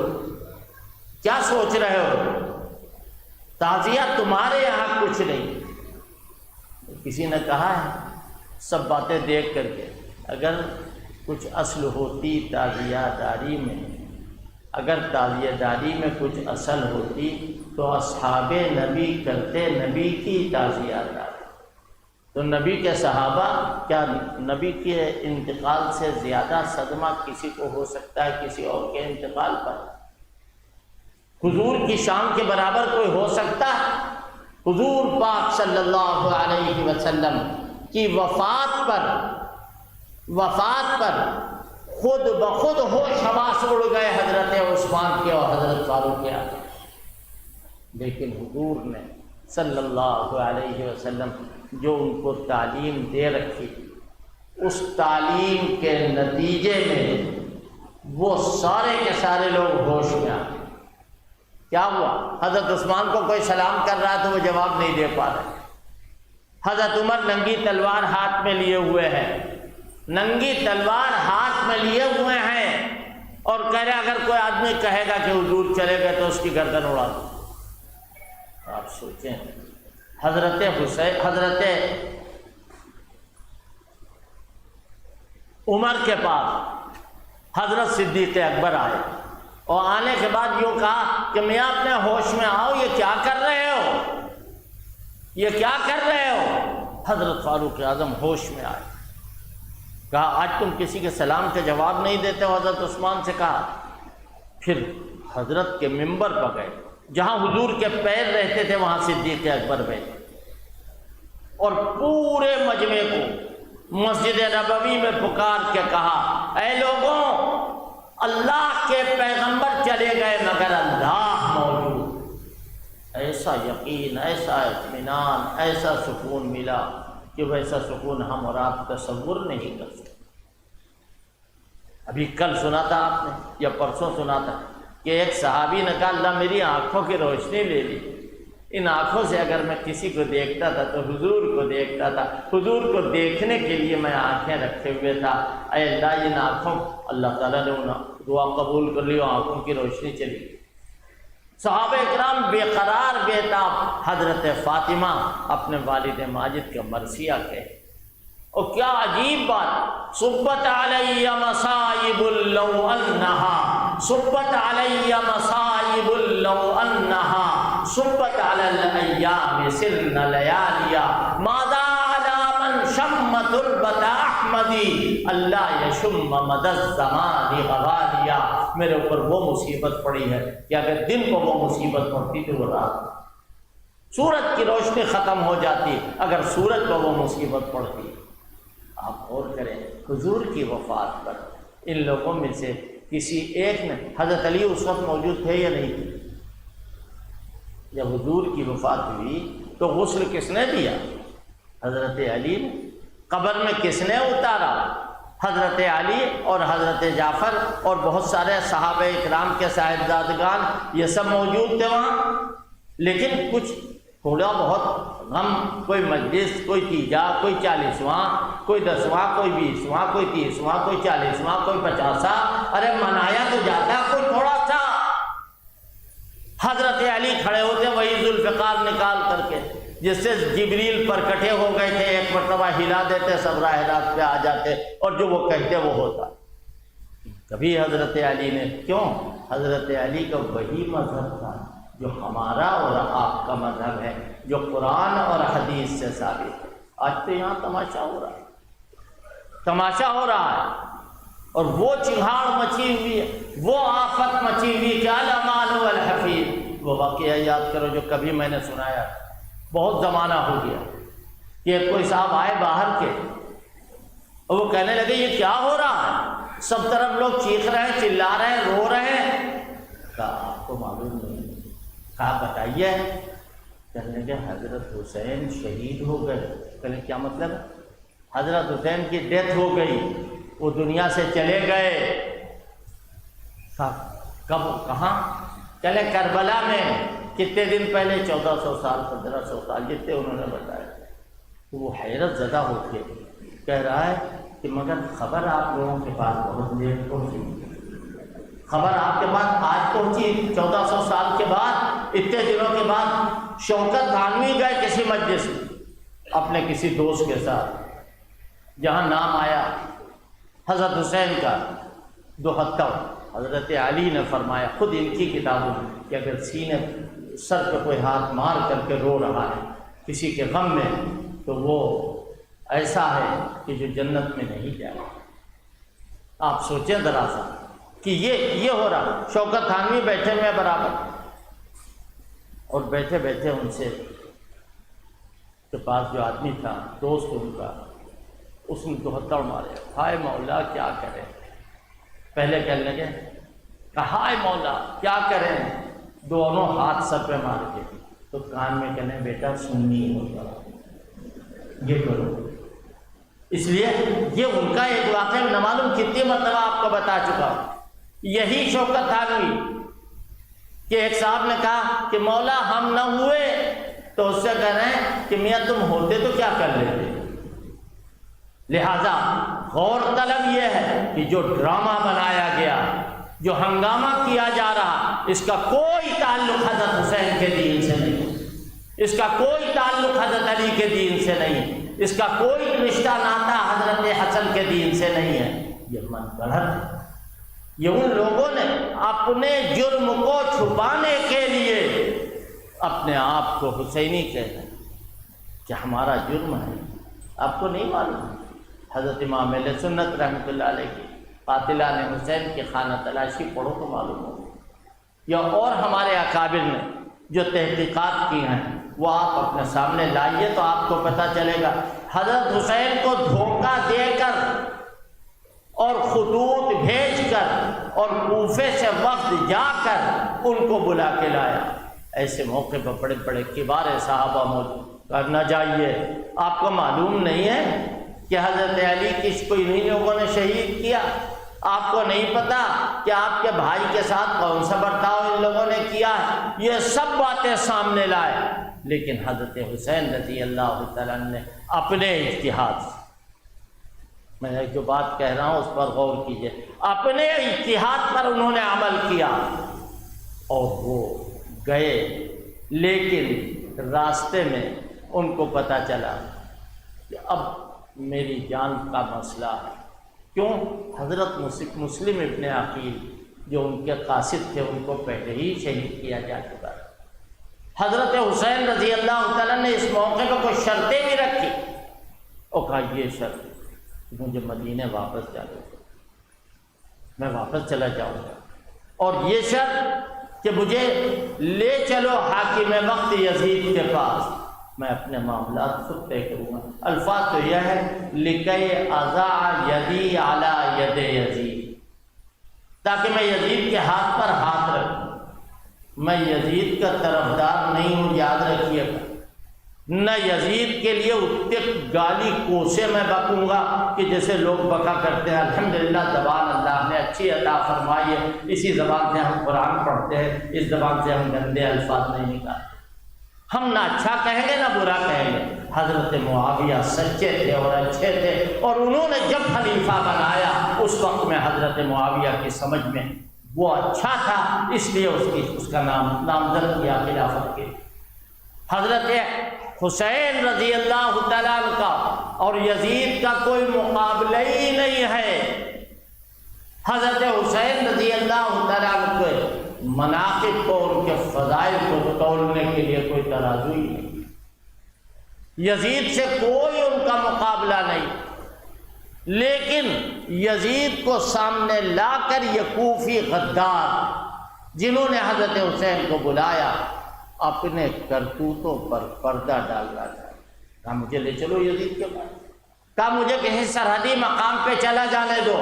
کیا سوچ رہے ہو؟ تعزیہ تمہارے یہاں کچھ نہیں۔ کسی نے کہا ہے سب باتیں دیکھ کر کے، اگر کچھ اصل ہوتی تعزیہ داری میں، اگر تعزیہ داری میں کچھ اصل ہوتی تو اصحاب نبی کرتے نبی کی تعزیہ داری۔ تو نبی کے صحابہ، کیا نبی کے انتقال سے زیادہ صدمہ کسی کو ہو سکتا ہے کسی اور کے انتقال پر؟ حضور کی شان کے برابر کوئی ہو سکتا ہے؟ حضور پاک صلی اللہ علیہ وسلم کی وفات پر خود بخود ہوش حواس اڑ گئے حضرت عثمان کے اور حضرت فاروق کے آگے، لیکن حضور نے صلی اللہ علیہ وسلم جو ان کو تعلیم دے رکھی، اس تعلیم کے نتیجے میں وہ سارے کے سارے لوگ ہوش میں آ گئے۔ کیا ہوا؟ حضرت عثمان کو کوئی سلام کر رہا تو وہ جواب نہیں دے پا رہے. حضرت عمر ننگی تلوار ہاتھ میں لیے ہوئے ہیں، ننگی تلوار ہاتھ میں لیے ہوئے ہیں، اور کہہ رہے اگر کوئی آدمی کہے گا کہ حضور چلے گئے تو اس کی گردن اڑا دو. آپ سوچیں، حضرت عمر کے پاس حضرت صدیق اکبر آئے، اور آنے کے بعد یوں کہا کہ میاں اپنے ہوش میں آؤ، یہ کیا کر رہے ہو، یہ کیا کر رہے ہو؟ حضرت فاروق اعظم ہوش میں آئے، کہا آج تم کسی کے سلام کا جواب نہیں دیتے ہو. حضرت عثمان سے کہا. پھر حضرت کے ممبر پر گئے، جہاں حضور کے پیر رہتے تھے وہاں صدیق اکبر بیٹھے، اور پورے مجمع کو مسجد نبوی میں پکار کے کہا اے لوگوں، اللہ کے پیغمبر چلے گئے مگر اللہ موجود. ایسا یقین، ایسا اطمینان، ایسا سکون ملا کہ ویسا سکون ہم اور آپ تصور نہیں کر سکتے. ابھی کل سنا تھا آپ نے یا پرسوں سنا تھا کہ ایک صحابی نے کہا اللہ میری آنکھوں کی روشنی لے لی، ان آنکھوں سے اگر میں کسی کو دیکھتا تھا تو حضور کو دیکھتا تھا، حضور کو دیکھنے کے لیے میں آنکھیں رکھے ہوئے تھا. اے اللہ ان آنکھوں، اللہ تعالیٰ نے ان دعا قبول کر لی، آنکھوں کی روشنی چلی. صحابہ اکرام بے قرار بے تاب. حضرت فاطمہ اپنے والد ماجد کا مرثیہ کہے، اور کیا عجیب بات، صبت علی مصائب لو انہا، صبت علی مصائب لو انہا، صبت علی الایام سرن لیالیا، ماذا علی من شم تربت احمدی اللہ یشم مد الزمان غوالیا. میرے اوپر وہ مصیبت پڑی ہے کہ اگر دن کو وہ مصیبت پڑتی تو وہ رات، سورج کی روشنی ختم ہو جاتی اگر سورج کو وہ مصیبت پڑتی. آپ غور کریں حضور کی وفات پر ان لوگوں میں سے کسی ایک نے، حضرت علی اس وقت موجود تھے یا نہیں تھے؟ جب حضور کی وفات ہوئی تو غسل کس نے دیا؟ حضرت علی نے. قبر میں کس نے اتارا؟ حضرت علی اور حضرت جعفر اور بہت سارے صحابہ اکرام کے صاحبزادگان، یہ سب موجود تھے وہاں. لیکن کچھ تھوڑا بہت غم، کوئی مجلس، کوئی تیجا، کوئی 40واں، کوئی 10واں، کوئی 20واں، کوئی 30واں، کوئی 40واں، کوئی 50واں، ارے منایا تو جاتا کوئی تھوڑا سا. حضرت علی کھڑے ہوتے وہی ذوالفقار نکال کر کے، جس سے جبریل پر کٹھے ہو گئے تھے، ایک مرتبہ ہلا دیتے سب راہ راست پہ آ جاتے، اور جو وہ کہتے وہ ہوتا. کبھی حضرت علی نے، کیوں؟ حضرت علی کا وہی مذہب تھا جو ہمارا اور آپ کا مذہب ہے، جو قرآن اور حدیث سے ثابت ہے. آج تو یہاں تماشا ہو رہا ہے، تماشا ہو رہا ہے، اور وہ چنگھاڑ مچی ہوئی ہے، وہ آفت مچی ہوئی کہ الامال والحفیظ. وہ واقعہ یاد کرو جو کبھی میں نے سنایا، بہت زمانہ ہو گیا، کہ کوئی صاحب آئے باہر کے اور وہ کہنے لگے یہ کیا ہو رہا ہے، سب طرف لوگ چیخ رہے ہیں، چلا رہے ہیں، رو رہے ہیں. کہا آپ کو معلوم نہیں؟ کہا بتائیے. کہنے لگے حضرت حسین شہید ہو گئے. کہنے کیا مطلب؟ حضرت حسین کی ڈیتھ ہو گئی، وہ دنیا سے چلے گئے. کب؟ کہاں؟ چلے کربلا میں. کتنے دن پہلے؟ 1400 سال 1500 سال، جتنے انہوں نے بتایا. تو وہ حیرت زدہ ہو کے کہہ رہا ہے کہ مگر خبر آپ لوگوں کے پاس بہت لیٹ پہنچی، خبر آپ کے پاس آج پہنچی 1400 سال کے بعد، اتنے دنوں کے بعد. شوکت تھانوی گئے کسی مجلس میں اپنے کسی دوست کے ساتھ، جہاں نام آیا حضرت حسین کا 72. حضرت علی نے فرمایا خود ان کی کتابوں میں کہ اگر سینے سر پہ کوئی ہاتھ مار کر کے رو رہا ہے کسی کے غم میں تو وہ ایسا ہے کہ جو جنت میں نہیں جائے. آپ سوچیں ذرا سا کہ یہ ہو رہا. شوکت تھانوی بیٹھے ہوئے برابر، اور بیٹھے بیٹھے ان سے کے پاس جو آدمی تھا دوست ان کا، اس نے 72 مارے. ہائے مولا کیا کریں. پہلے کہنے لگے کہا ہائے مولا کیا کریں، دونوں ہاتھ سر پہ مار کے تو کان میں کہنے بیٹا سننی ہوگا، یہ کرو. اس لیے یہ ان کا ایک واقعہ نہ معلوم کتنی مرتبہ آپ کو بتا چکا ہوں. یہی شوکت تھانوی کہ ایک صاحب نے کہا کہ مولا ہم نہ ہوئے، تو اس سے کہہ رہے ہیں کہ میاں تم ہوتے تو کیا کر لیتے۔ لہذا غور طلب یہ ہے کہ جو ڈرامہ بنایا گیا، جو ہنگامہ کیا جا رہا، اس کا کوئی تعلق حضرت حسین کے دین سے نہیں، اس کا کوئی تعلق حضرت علی کے دین سے نہیں، اس کا کوئی رشتہ ناتا حضرت حسن کے دین سے نہیں ہے۔ یہ من گڑھت ہے۔ یہ ان لوگوں نے اپنے جرم کو چھپانے کے لیے اپنے آپ کو حسینی کہتے ہیں کہ ہمارا جرم ہے۔ آپ کو نہیں معلوم حضرت امام اہل سنت رحمۃ اللہ علیہ کی قاتلان حسین کی خانہ تلاشی پڑھو تو معلوم ہوگا، یا اور ہمارے اکابر نے جو تحقیقات کی ہیں وہ آپ اپنے سامنے لائیے تو آپ کو پتہ چلے گا۔ حضرت حسین کو دھوکہ دے کر اور خطوط بھیج کر اور کوفے سے وفد جا کر ان کو بلا کے لایا۔ ایسے موقع پر بڑے بڑے کبار صحابہ موجود، کرنا چاہیے۔ آپ کو معلوم نہیں ہے کہ حضرت علی کس کو انہی لوگوں نے شہید کیا؟ آپ کو نہیں پتا کہ آپ کے بھائی کے ساتھ کون سا برتاؤ ان لوگوں نے کیا ہے؟ یہ سب باتیں سامنے لائے، لیکن حضرت حسین رضی اللہ تعالیٰ نے اپنے اجتہاد سے، میں جو بات کہہ رہا ہوں اس پر غور کیجئے، اپنے اجتہاد پر انہوں نے عمل کیا اور وہ گئے، لیکن راستے میں ان کو پتہ چلا کہ اب میری جان کا مسئلہ ہے۔ کیوں؟ حضرت مسلم ابن عقیل جو ان کے قاصد تھے ان کو پہلے ہی شہید کیا جا چکا ہے۔ حضرت حسین رضی اللہ تعالیٰ نے اس موقع پر کچھ شرطیں بھی رکھی اور کہا یہ شرط مجھے مدینے واپس جانے دو، میں واپس چلا جاؤں گا، اور یہ شرط کہ مجھے لے چلو حاکم وقت یزید کے پاس، میں اپنے معاملات خود طے کروں گا۔ الفاظ تو یہ ہے لِكَيْ أَضَعَ يَدِي عَلَى يَدِ یزید، تاکہ میں یزید کے ہاتھ پر ہاتھ رکھوں۔ میں یزید کا طرفدار نہیں ہوں، یاد رکھیے گا، نہ یزید کے لیے اتنے گالی کوسے میں بکوں گا کہ جیسے لوگ بکا کرتے ہیں۔ الحمدللہ زبان اللہ نے اچھی عطا فرمائی ہے، اسی زبان سے ہم قرآن پڑھتے ہیں، اس زبان سے ہم گندے الفاظ نہیں نکالتے، ہم نہ اچھا کہیں گے نہ برا کہیں گے۔ حضرت معاویہ سچے تھے اور اچھے تھے، اور انہوں نے جب خلیفہ بنایا اس وقت میں حضرت معاویہ کی سمجھ میں وہ اچھا تھا، اس لیے اس کا نام نامزد کیا خلافت کے۔ حضرت حسین رضی اللہ تعالیٰ عنہ کا اور یزید کا کوئی مقابلہ ہی نہیں ہے۔ حضرت حسین رضی اللہ تعالیٰ عنہ کے مناقب کو، ان کے فضائل کو تولنے کے لیے کوئی ترازو ہی نہیں، یزید سے کوئی ان کا مقابلہ نہیں۔ لیکن یزید کو سامنے لا کر یہ کوفی غدار جنہوں نے حضرت حسین کو بلایا اپنے کرتوتوں پر پردہ ڈالنا چاہا، کہا مجھے لے چلو یزید کے پاس، کہا مجھے کہیں سرحدی مقام پہ چلا جانے دو۔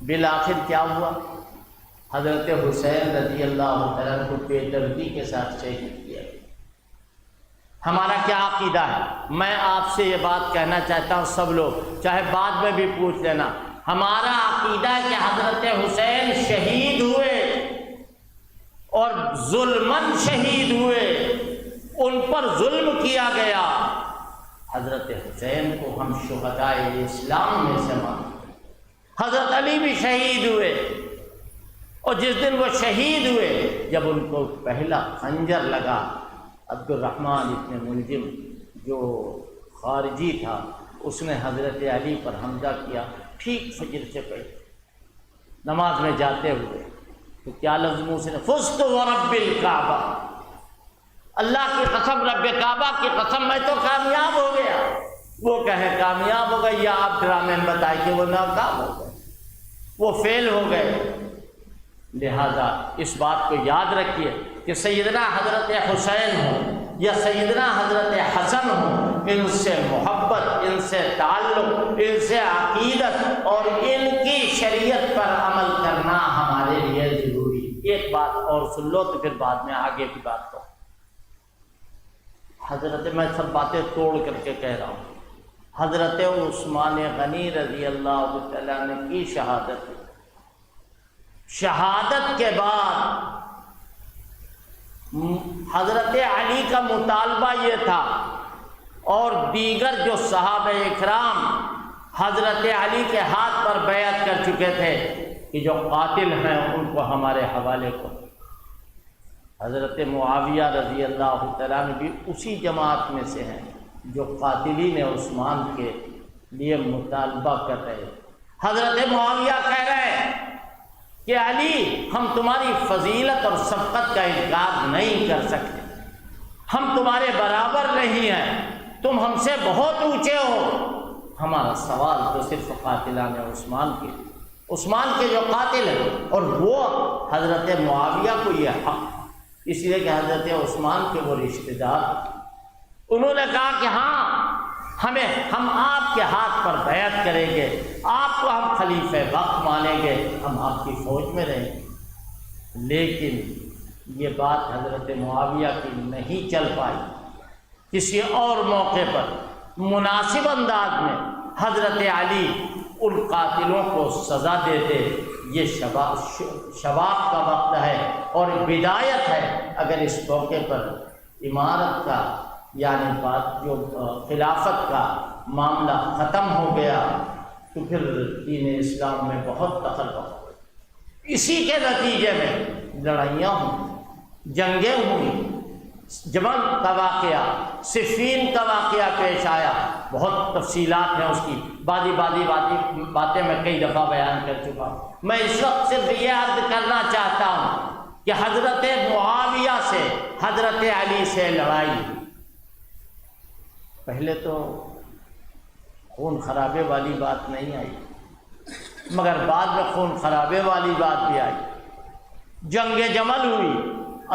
بالآخر کیا ہوا؟ حضرت حسین رضی اللہ تعالیٰ کو بے دردی کے ساتھ شہید کیا۔ ہمارا کیا عقیدہ ہے؟ میں آپ سے یہ بات کہنا چاہتا ہوں، سب لوگ چاہے بعد میں بھی پوچھ لینا، ہمارا عقیدہ ہے کہ حضرت حسین شہید ہوئے اور ظلمن شہید ہوئے، ان پر ظلم کیا گیا۔ حضرت حسین کو ہم شہدائے اسلام میں سے مانتے ہیں۔ حضرت علی بھی شہید ہوئے، اور جس دن وہ شہید ہوئے، جب ان کو پہلا خنجر لگا، عبد الرحمن ابن ملجم جو خارجی تھا اس نے حضرت علی پر حملہ کیا، ٹھیک فجر سے پہلے نماز میں جاتے ہوئے، تو کیا لفظ منہ سے، فزت ورب الکعبہ، اللہ کی قسم، رب کعبہ کی قسم، میں تو کامیاب ہو گیا۔ وہ کہے کامیاب ہو گئے، یا آپ ڈرامے میں بتائے کہ وہ ناکام ہو گئے، وہ فیل ہو گئے۔ لہذا اس بات کو یاد رکھیے کہ سیدنا حضرت حسین ہو یا سیدنا حضرت حسن ہو، ان سے محبت، ان سے تعلق، ان سے عقیدت اور ان کی شریعت پر عمل کرنا ہمارے لیے ضروری ہے۔ ایک بات اور سن لو تو پھر بعد میں آگے کی بات کو۔ حضرت، میں سب باتیں توڑ کر کے کہہ رہا ہوں، حضرت عثمان غنی رضی اللہ تعالیٰ عنہ کی شہادت شہادت کے بعد حضرت علی کا مطالبہ یہ تھا اور دیگر جو صحابہ اکرام حضرت علی کے ہاتھ پر بیعت کر چکے تھے کہ جو قاتل ہیں ان کو ہمارے حوالے کرو۔ حضرت معاویہ رضی اللہ تعالیٰ عنہ بھی اسی جماعت میں سے ہیں جو قاتلین عثمان کے لیے مطالبہ کر رہے ہیں۔ حضرت معاویہ کہہ رہے ہیں کہ علی، ہم تمہاری فضیلت اور سبقت کا انکار نہیں کر سکتے، ہم تمہارے برابر نہیں ہیں، تم ہم سے بہت اونچے ہو۔ ہمارا سوال تو صرف قاتلان عثمان کے جو قاتل ہیں، اور وہ حضرت معاویہ کو یہ حق، اس لیے کہ حضرت عثمان کے وہ رشتہ دار، انہوں نے کہا کہ ہاں، ہم آپ کے ہاتھ پر بیعت کریں گے، آپ کو ہم خلیفہ وقت مانیں گے، ہم آپ کی فوج میں رہیں گے۔ لیکن یہ بات حضرت معاویہ کی نہیں چل پائی۔ کسی اور موقع پر مناسب انداز میں حضرت علی ان قاتلوں کو سزا دیتے۔ یہ شباب کا وقت ہے اور بدایت ہے۔ اگر اس موقع پر امارت کا یعنی بات جو خلافت کا معاملہ ختم ہو گیا تو پھر دین اسلام میں بہت تفرقہ ہو۔ اسی کے نتیجے میں لڑائیاں ہوئی، جنگیں ہوئی، جمل کا واقعہ، صفین کا واقعہ پیش آیا، بہت تفصیلات ہیں اس کی، بعضی باتیں میں کئی دفعہ بیان کر چکا ہوں۔ میں اس وقت صرف یہ عرض کرنا چاہتا ہوں کہ حضرت معاویہ سے حضرت علی سے لڑائی، پہلے تو خون خرابے والی بات نہیں آئی، مگر بعد میں خون خرابے والی بات بھی آئی۔ جنگ جمل ہوئی،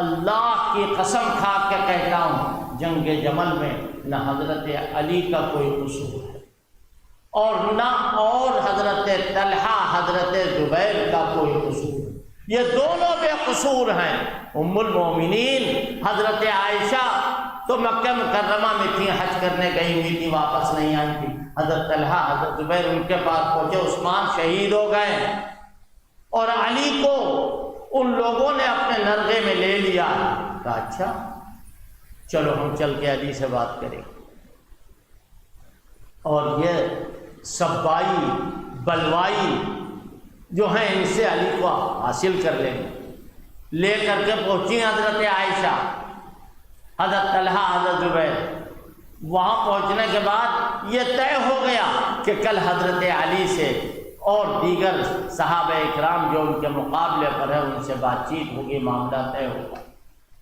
اللہ کی قسم کھا کے کہتا ہوں، جنگ جمل میں نہ حضرت علی کا کوئی قصور ہے اور حضرت طلحہ حضرت زبیر کا کوئی قصور ہے، یہ دونوں بے قصور ہیں۔ ام المومنین حضرت عائشہ تو مکہ مکرمہ میں تھیں، حج کرنے گئی ہوئی تھی، واپس نہیں آئی تھی۔ حضرت طلحہ حضرت زبیر ان کے پاس پہنچے، عثمان شہید ہو گئے اور علی کو ان لوگوں نے اپنے نرغے میں لے لیا۔ کہا اچھا چلو ہم چل کے علی سے بات کریں، اور یہ سبائی بلوائی جو ہیں ان سے علی کو حاصل کر لیں گے۔ لے کر کے پہنچی حضرت عائشہ، حضرت طلحہ حضرت زبیر۔ وہاں پہنچنے کے بعد یہ طے ہو گیا کہ کل حضرت علی سے اور دیگر صحابہ اکرام جو ان کے مقابلے پر ہیں ان سے بات چیت ہوگی، معاملہ طے ہوگا۔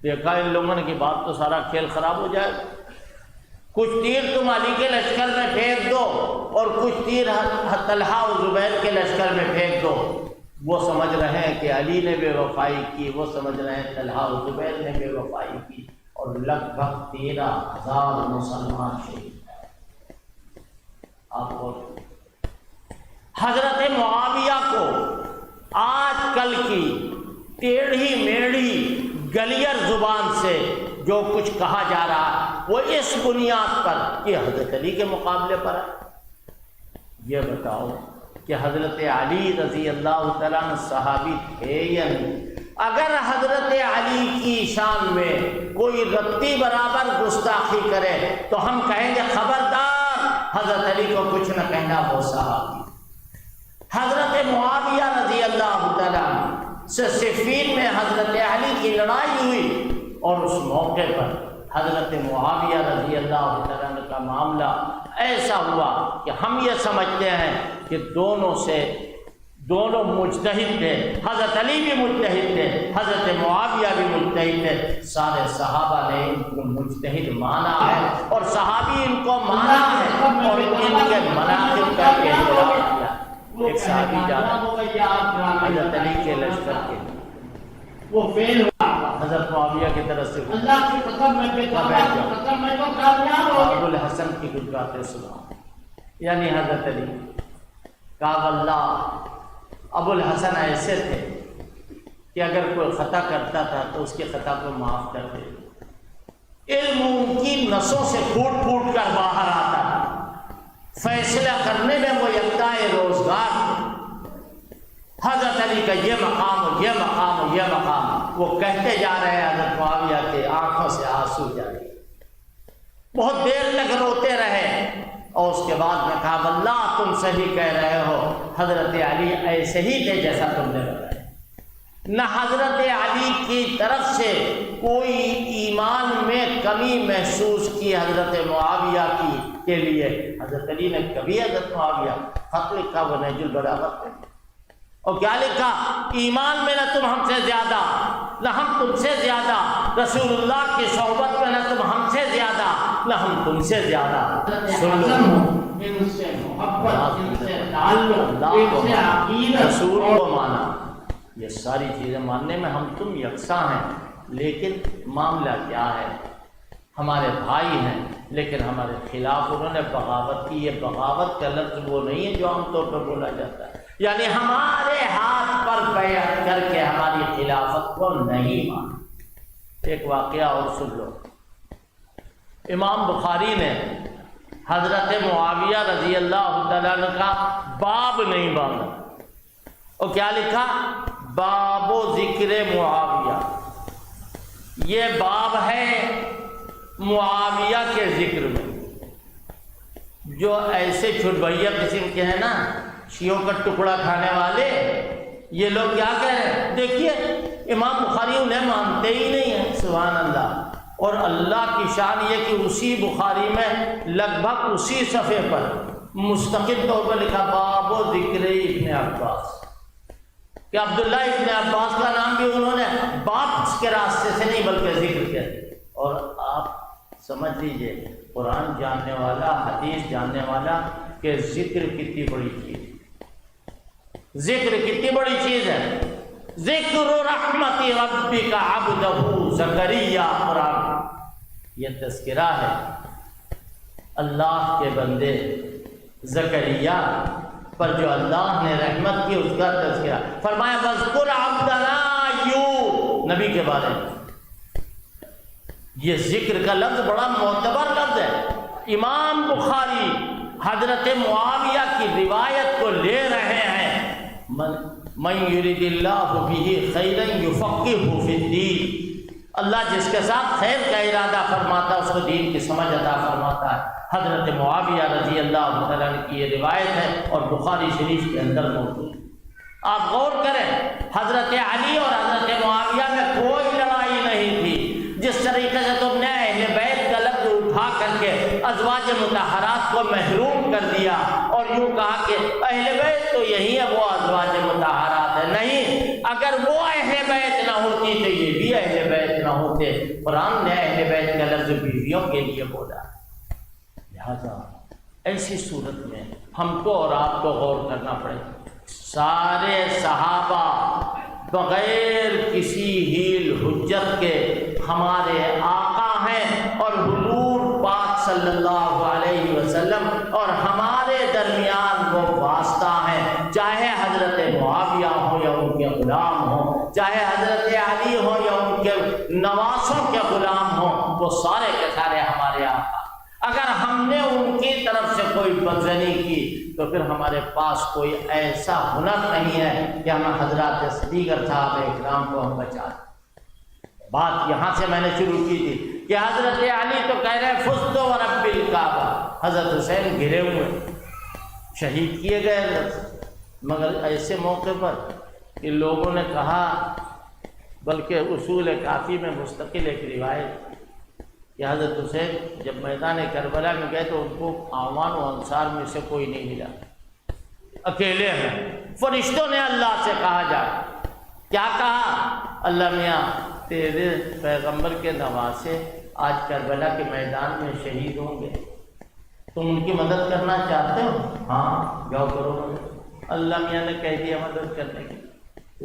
دیکھا ان لوگوں نے کہ بات تو سارا کھیل خراب ہو جائے گا، کچھ تیر تم علی کے لشکر میں پھینک دو اور کچھ تیر طلحہ و زبیر کے لشکر میں پھینک دو۔ وہ سمجھ رہے ہیں کہ علی نے بے وفائی کی، وہ سمجھ رہے ہیں طلحہ و زبیر نے بے وفائی کی، اور لگ بھگ 13,000 مسلمان شہید ہیں۔ آپ کو حضرت معاویہ کو آج کل کی ٹیڑھی میڑھی گلیر زبان سے جو کچھ کہا جا رہا ہے وہ اس بنیاد پر کہ حضرت علی کے مقابلے پر ہے۔ یہ بتاؤ کہ حضرت علی رضی اللہ تعالیٰ عنہ صحابی تھے یا نہیں؟ اگر حضرت علی کی شان میں کوئی رتی برابر گستاخی کرے تو ہم کہیں گے خبردار، حضرت علی کو کچھ نہ کہنا، وہ صحابی۔ حضرت معاویہ رضی اللہ تعالیٰ عنہ سے صفین میں حضرت علی کی لڑائی ہوئی، اور اس موقع پر حضرت معاویہ رضی اللہ تعالیٰ عنہ کا معاملہ ایسا ہوا کہ ہم یہ سمجھتے ہیں کہ دونوں مجتہد تھے، حضرت علی بھی مجتہد تھے، حضرت معاویہ بھی مجتہد تھے، سارے صحابہ نے ان کو مجتہد مانا ہے اور صحابی ان کو مانا ہے اور ان کے مناقب کا احترام کیا۔ ایک صحابی جانا حضرت علی کے لشکر کے، وہ فیل ہوا، حضرت معاویہ کی طرف سے اللہ کی قسم میں بے قسم میں تو کامیاب ہو ابو الحسن کی کچھ باتیں سنا، یعنی حضرت علی کا اللہ ابو الحسن ایسے تھے کہ اگر کوئی خطا کرتا تھا تو اس کے خطا کو معاف کر دے، علم ان کی نسوں سے پھوٹ پھوٹ کر باہر آتا تھا، فیصلہ کرنے میں وہ یکتا روزگار، حضرت علی کا یہ مقام اور یہ مقام اور یہ مقام، وہ کہتے جا رہے ہیں حضرت معاویہ کے آنکھوں سے آنسو جاری، بہت دیر تک روتے رہے، اور اس کے بعد میں کہا واللہ تم صحیح کہہ رہے ہو، حضرت علی ایسے ہی تھے جیسا تم نے بتایا، نہ حضرت علی کی طرف سے کوئی ایمان میں کمی محسوس کی حضرت معاویہ کی کے لیے۔ حضرت علی نے کبھی حضرت معاویہ خط لکھا وہ نہج البلاغہ پہ، اور کیا لکھا؟ ایمان میں نہ تم ہم سے زیادہ، نہ ہم تم سے زیادہ، رسول اللہ کی صحبت میں نہ تم ہم سے زیادہ، نہ ہم تم سے زیادہ۔ سن لو، ان سے محبت، ان سے تعلق، ان سے عقیدت، رسول کو مانا، یہ ساری چیزیں ماننے میں ہم تم یکساں ہیں، لیکن معاملہ کیا ہے؟ ہمارے بھائی ہیں لیکن ہمارے خلاف انہوں نے بغاوت کی۔ یہ بغاوت کا لفظ وہ نہیں ہے جو عام طور پر بولا جاتا ہے، یعنی ہمارے ہاتھ پر بیعت کر کے ہماری خلافت کو نہیں مانا۔ ایک واقعہ اور سن لو، امام بخاری نے حضرت معاویہ رضی اللہ تعالیٰ عنہ کا باب نہیں باندھا، اور کیا لکھا؟ باب و ذکر معاویہ، یہ باب ہے معاویہ کے ذکر میں۔ جو ایسے چھٹبھیا قسم کے ہیں نا، شیعوں کا ٹکڑا کھانے والے، یہ لوگ کیا کہہ رہے ہیں؟ دیکھیے امام بخاری انہیں مانتے ہی نہیں ہیں، سبحان اللہ۔ اور اللہ کی شان یہ کہ اسی بخاری میں لگ بھگ اسی صفحے پر مستقل طور پر لکھا باب و ذکر ابن عباس، کہ عبداللہ ابن عباس کا نام بھی انہوں نے بات کے راستے سے نہیں بلکہ ذکر کیا۔ اور آپ سمجھ لیجئے، قرآن جاننے والا، حدیث جاننے والا، کہ ذکر کتنی بڑی چیز ہے، ذکر کتنی بڑی چیز ہے۔ ذکر رحمت ربک عبدہ زکریا، قرآن یہ تذکرہ ہے اللہ کے بندے زکریا پر جو اللہ نے رحمت کی، اس کا تذکرہ۔ فرمایا وَاذْكُرْ عَبْدَنَا أَيُّوبَ، نبی کے بارے میں۔ یہ ذکر کا لفظ بڑا معتبر لفظ ہے۔ امام بخاری حضرت معاویہ کی روایت کو لے رہے ہیں، من یرید اللہ بہ خیرا یفقہہ فی الدین، اللہ جس کے ساتھ خیر کا ارادہ فرماتا ہے اس کو دین کی سمجھ عطا فرماتا ہے۔ حضرت معاویہ رضی اللہ تعالیٰ عنہ کی یہ روایت ہے اور بخاری شریف کے اندر موجود ہے۔ آپ غور کریں، حضرت علی اور حضرت معاویہ میں کوئی لڑائی نہیں تھی۔ جس طریقے سے تم نے اہل بیت کا لفظ اٹھا کر کے ازواج مطہرات کو محروم کر دیا اور یوں کہا کہ اہل بیت تو یہی ہے، وہ ازواج مطہرات ہے، نہیں، اگر وہ اہل بیت نہ ہوتی تو یہ بھی اہل بیت نہ ہوتے۔ قرآن نے اہل بیت کا لفظ بیویوں کے لیے بولا۔ لہذا ایسی صورت میں ہم کو اور آپ کو غور کرنا پڑے، سارے صحابہ بغیر کسی ہیل حجت کے ہمارے آقا ہیں، اور حضور پاک صلی اللہ علیہ وسلم اور ہمارے درمیان وہ واسطہ ہیں، چاہے حضرت معاویہ ہو یا ان کے غلام ہوں، چاہے حضرت علی ہو یا ان کے نواسوں کے غلام ہوں، وہ سارے کے سارے ہمارے آقا۔ اگر ہم نے ان کی طرف سے کوئی بدزنی کی تو پھر ہمارے پاس کوئی ایسا ہنر نہیں ہے کہ ہم حضرات دیگر صحابہ اکرام کو ہم بچا دیں۔ بات یہاں سے میں نے شروع کی تھی کہ حضرت علی تو کہہ رہے فزت ورب الکعبہ، حضرت حسین گھرے ہوئے شہید کیے گئے، مگر ایسے موقع پر کہ لوگوں نے کہا، بلکہ اصول کافی میں مستقل ایک روایت کہ حضرت حسین جب میدان کربلا میں گئے تو ان کو اعوان و انصار میں سے کوئی نہیں ملا، اکیلے ہیں۔ فرشتوں نے اللہ سے کہا جائے، کیا کہا؟ اللہ میاں تیرے پیغمبر کے نواسے آج کربلا کے میدان میں شہید ہوں گے، تم ان کی مدد کرنا چاہتے ہو؟ ہاں جاؤ کرو مدد۔ اللہ میاں نے کہہ دیا مدد کرنے کی۔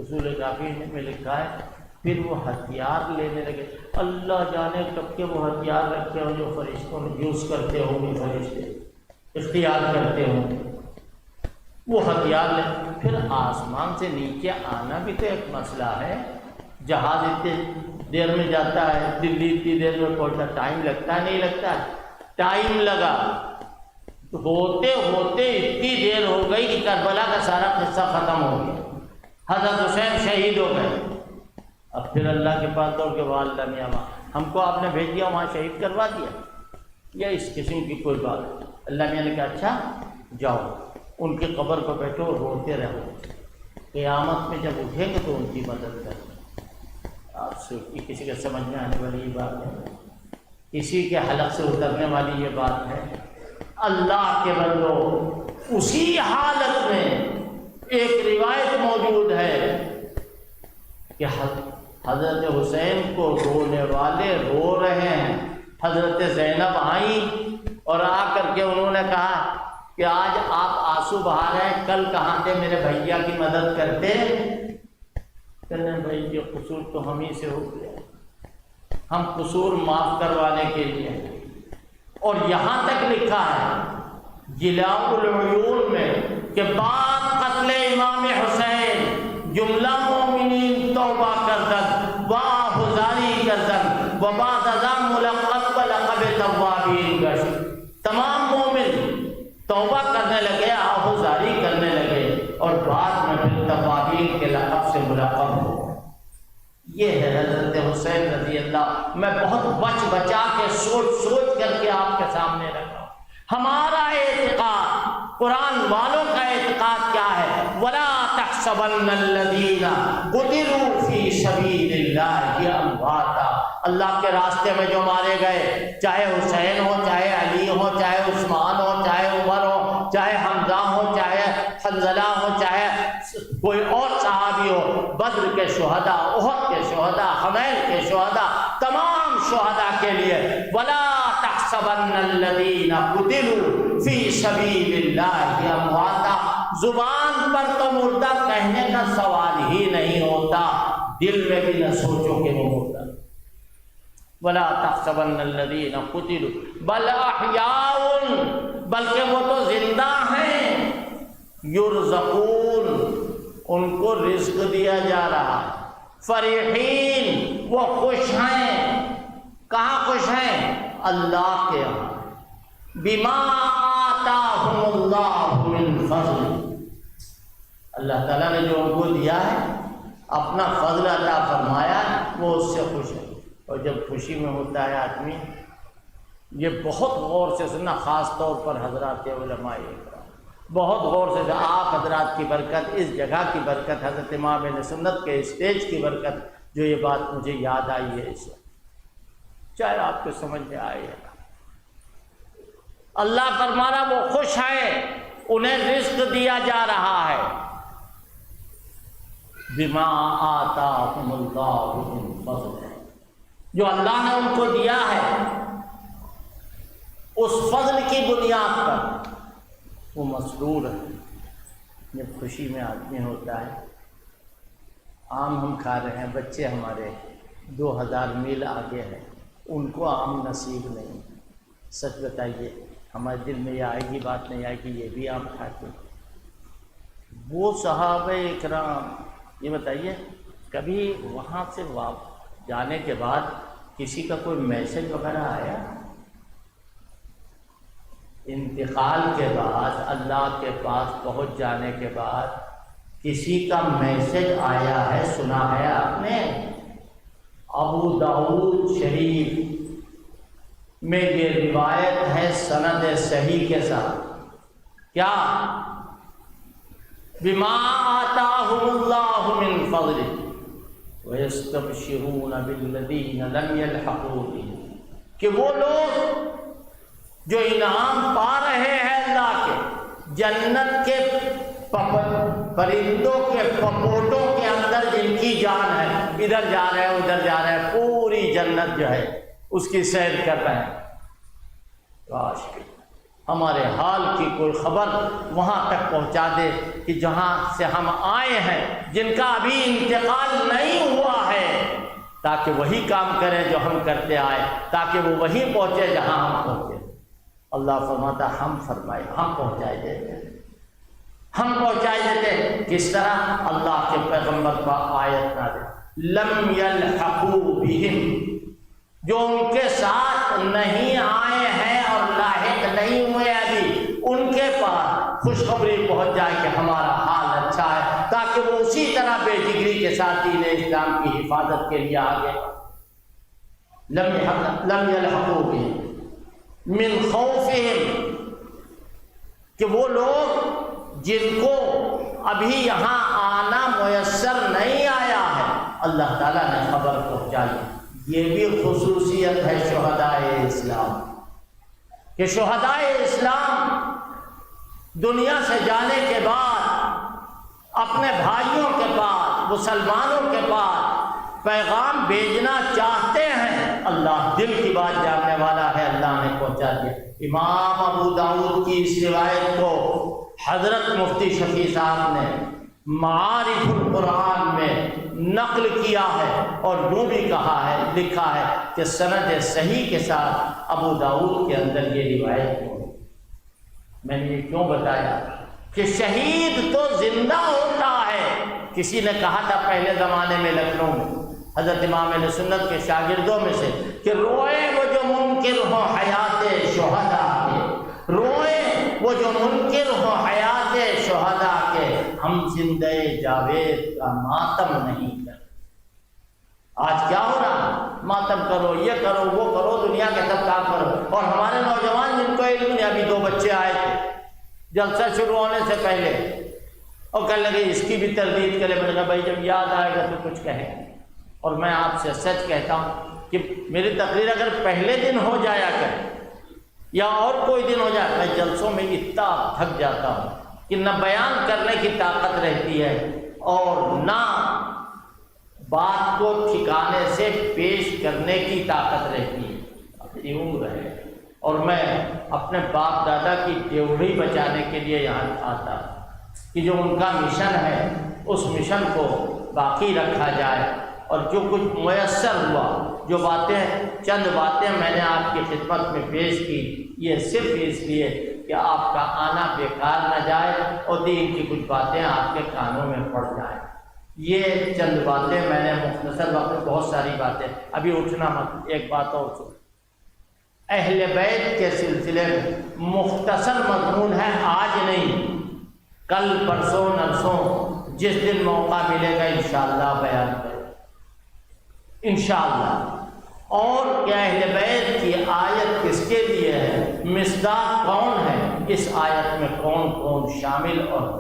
اصول کافی میں لکھا ہے پھر وہ ہتھیار لینے لگے، اللہ جانے کب کے وہ ہتھیار رکھے ہوں جو فرشتوں نے یوز کرتے ہوں گے، فرشتے اختیار کرتے ہوں گے، وہ ہتھیار لے۔ پھر آسمان سے نیچے آنا بھی تو ایک مسئلہ ہے، جہاز اتنے دیر میں جاتا ہے، دلی اتنی دیر میں پہنچتا، ٹائم لگتا ہے نہیں لگتا؟ ٹائم لگا، ہوتے ہوتے اتنی دیر ہو گئی کہ کربلا کا سارا قصہ ختم ہو گیا۔ حضرت حسین شہید ہو گئے. اب پھر اللہ کے پاس دوڑ کے والدہ میاں ہم کو آپ نے بھیج دیا وہاں شہید کروا دیا، یا اس قسم کی کوئی بات. اللہ میاں نے کہا اچھا جاؤ ان کی قبر پر بیٹھو اور روتے رہو، قیامت میں جب اٹھیں گے تو ان کی مدد کریں. آپ سے کسی کے سمجھ میں آنے والی یہ بات ہے، کسی کے حلق سے اترنے والی یہ بات ہے. اللہ کے بندو اسی حالت میں ایک روایت موجود ہے کہ حضرت حسین کو رونے والے رو رہے ہیں. حضرت زینب آئیں اور آ کر کے انہوں نے کہا کہ آج آپ آنسو بہا رہے ہیں، کل کہاں تھے میرے بھیا کی مدد کرتے؟ کہنے بھائی یہ قصور تو ہم ہی سے ہو گیا، ہم قصور معاف کروانے کے لیے. اور یہاں تک لکھا ہے جلاء العیون میں کہ بعد قتل امام حسین جملہ مومنین توبہ کردن واہ حضاری کردن و بعد ازام ملقب بلقب توابین گشت. تمام مومن توبہ کرنے لگے، آہوزاری کرنے لگے، اور بعد میں پھر توابین کے لقب سے ملقب ہو. یہ ہے حضرت حسین رضی اللہ. میں بہت بچا کے سوچ کر کے آپ کے سامنے رکھا ہوں. ہمارا اعتقاد، قرآن والوں کا اعتقاد کیا ہے؟ وَلَا تَحْسَبَنَّ الَّذِينَ قُتِلُوا فِي سَبِيلِ اللَّهِ أَمْوَاتًا. اللہ کے راستے میں جو مارے گئے، چاہے حسین ہو، چاہے علی ہو، چاہے عثمان ہو، چاہے عمر ہو، چاہے حمزہ ہو، چاہے حنظلہ ہو، چاہے کوئی اور صحابی ہو، بدر کے شہداء، احد کے شہداء، حنین کے شہداء، تمام شہداء کے لیے وَلَا تَحْسَبَنَّ الَّذِينَ قُتِلُوا فِي سَبِيلِ اللَّهِ أَمْوَاتًا. زبان پر تو مردہ کہنے کا سوال ہی نہیں ہوتا، دل میں بھی نہ سوچو کہ وہ مردہ. وَلَا تَحْسَبَنَّ الَّذِينَ قُتِلُوا بَلْ أَحْيَاءٌ، بلکہ وہ تو زندہ ہیں. يُرْزَقُونَ، ان کو رزق دیا جا رہا. فَرِحِينَ، وہ خوش ہیں. کہاں خوش ہیں؟ اللہ کے یہاں. بِمَا آتَاهُمُ اللَّهُ مِنْ فَضْلِهِ، اللہ تعالیٰ نے جو ان کو دیا ہے، اپنا فضل عطا فرمایا، وہ اس سے خوش ہے. اور جب خوشی میں ہوتا ہے آدمی، یہ بہت غور سے سننا، خاص طور پر حضرات علماء اکرام، بہت غور سے. آپ حضرات کی برکت، اس جگہ کی برکت، حضرت امام اہل سنت کے اسٹیج کی برکت، جو یہ بات مجھے یاد آئی ہے اس وقت، چاہے آپ کو سمجھ میں آئے یا نہ. اللہ فرمانا وہ خوش ہیں، انہیں رزق دیا جا رہا ہے. بما آتاہم اللہ من فضلہ، جو اللہ نے ان کو دیا ہے اس فضل کی بنیاد پر وہ مسرور ہے. جب خوشی میں آدمی ہوتا ہے، آم ہم کھا رہے ہیں، بچے ہمارے 2000 میل آگے ہیں، ان کو آم نصیب نہیں. سچ بتائیے، ہمارے دل میں یہ آئے گی بات نہیں آئے گی یہ بھی آم کھاتے؟ وہ صحابہ اکرام، یہ بتائیے کبھی وہاں سے جانے کے بعد کسی کا کوئی میسج وغیرہ آیا؟ انتقال کے بعد، اللہ کے پاس پہنچ جانے کے بعد کسی کا میسج آیا ہے، سنا ہے آپ نے؟ ابو داؤد شریف میں یہ روایت ہے سند صحیح کے ساتھ. کیا؟ بما آتاہم اللہ من فضلہ وَيَسْتَبْشِرُونَ بِالَّذِينَ لَمْ يَلْحَقُوا بِهِمْ، کہ وہ لوگ جو انعام پا رہے ہیں اللہ کے، جنت کے پرندوں کے پپوٹوں کے اندر جن کی جان ہے، ادھر جا رہے ہیں ادھر جا رہے ہیں، پوری جنت جو ہے اس کی سیر کر رہے ہیں. کاش کہ ہمارے حال کی کوئی خبر وہاں تک پہنچا دے کہ جہاں سے ہم آئے ہیں، جن کا ابھی انتقال نہیں ہوا ہے، تاکہ وہی کام کریں جو ہم کرتے آئے، تاکہ وہ وہیں پہنچے جہاں ہم پہنچے. اللہ فرماتا ہم فرمائے، ہم پہنچائے دیتے، ہم پہنچائے دیتے. کس طرح؟ اللہ کے پیغمبر پر آیت نازل، لم یلحقوا بہم، جو ان کے ساتھ نہیں آئے ہیں اور لاحق نہیں ہوئے ابھی، ان کے پاس خوشخبری پہنچ جائے کہ ہمارا حال اچھا ہے، تاکہ وہ اسی طرح بے جگری کے ساتھ دین اسلام کی حفاظت کے لیے آگے لم یلحقوا بہم من خوفہم، کہ وہ لوگ جن کو ابھی یہاں آنا میسر نہیں آیا ہے اللہ تعالیٰ نے خبر پہنچائی۔ یہ بھی خصوصیت ہے شہدائے اسلام کہ شہدائے اسلام دنیا سے جانے کے بعد اپنے بھائیوں کے پاس، مسلمانوں کے پاس پیغام بھیجنا چاہتے ہیں۔ اللہ دل کی بات جاننے والا ہے، اللہ نے پہنچا دیا۔ امام ابو داؤد کی اس روایت کو حضرت مفتی شفیع صاحب نے معارف القرآن میں نقل کیا ہے اور یوں بھی کہا ہے، لکھا ہے کہ سند صحیح کے ساتھ ابو داؤد کے اندر یہ روایت ہے۔ میں نے یہ کیوں بتایا کہ شہید تو زندہ ہوتا ہے۔ کسی نے کہا تھا پہلے زمانے میں لکھنؤ میں حضرت امام اہل سنت کے شاگردوں میں سے کہ روئے وہ جو منکر ہو حیات شہداء کے، روئے وہ جو منکر ہو حیات شہداء کے، ہم زندہ جاوید کا ماتم نہیں کرتے۔ آج کیا ہو رہا؟ ماتم کرو، یہ کرو، وہ کرو، دنیا کے سب کام کرو۔ اور ہمارے نوجوان جن کو علم نہیں، ابھی 2 بچے آئے تھے جلسہ شروع ہونے سے پہلے اور کہنے لگے اس کی بھی تردید کرے۔ میں نے کہا بھائی جب یاد آئے گا تو کچھ کہیں۔ اور میں آپ سے سچ کہتا ہوں کہ میری تقریر اگر پہلے دن ہو جایا کرے یا اور کوئی دن ہو جائے، میں جلسوں میں اتنا تھک جاتا ہوں کہ نہ بیان کرنے کی طاقت رہتی ہے اور نہ بات کو ٹھکانے سے پیش کرنے کی طاقت رہتی ہے۔ یوں رہے۔ اور میں اپنے باپ دادا کی ڈیوڑی بچانے کے لیے یہاں آتا کہ جو ان کا مشن ہے اس مشن کو باقی رکھا جائے، اور جو کچھ میسر ہوا، جو چند باتیں میں نے آپ کی خدمت میں پیش کی، یہ صرف اس لیے کہ آپ کا آنا بیکار نہ جائے اور دین کی کچھ باتیں آپ کے کانوں میں پڑ جائیں۔ یہ چند باتیں میں نے مختصر وقت میں، بہت ساری باتیں، ابھی اٹھنا مت، ایک بات اور سن۔ اہل بیت کے سلسلے میں مختصر مضمون ہے، آج نہیں، کل پرسوں نرسوں جس دن موقع ملے گا انشاءاللہ بیان کریں انشاءاللہ۔ اور کہ اہل بیت کی آیت کس کے لیے ہے، مصداق کون ہے، اس آیت میں کون کون شامل اور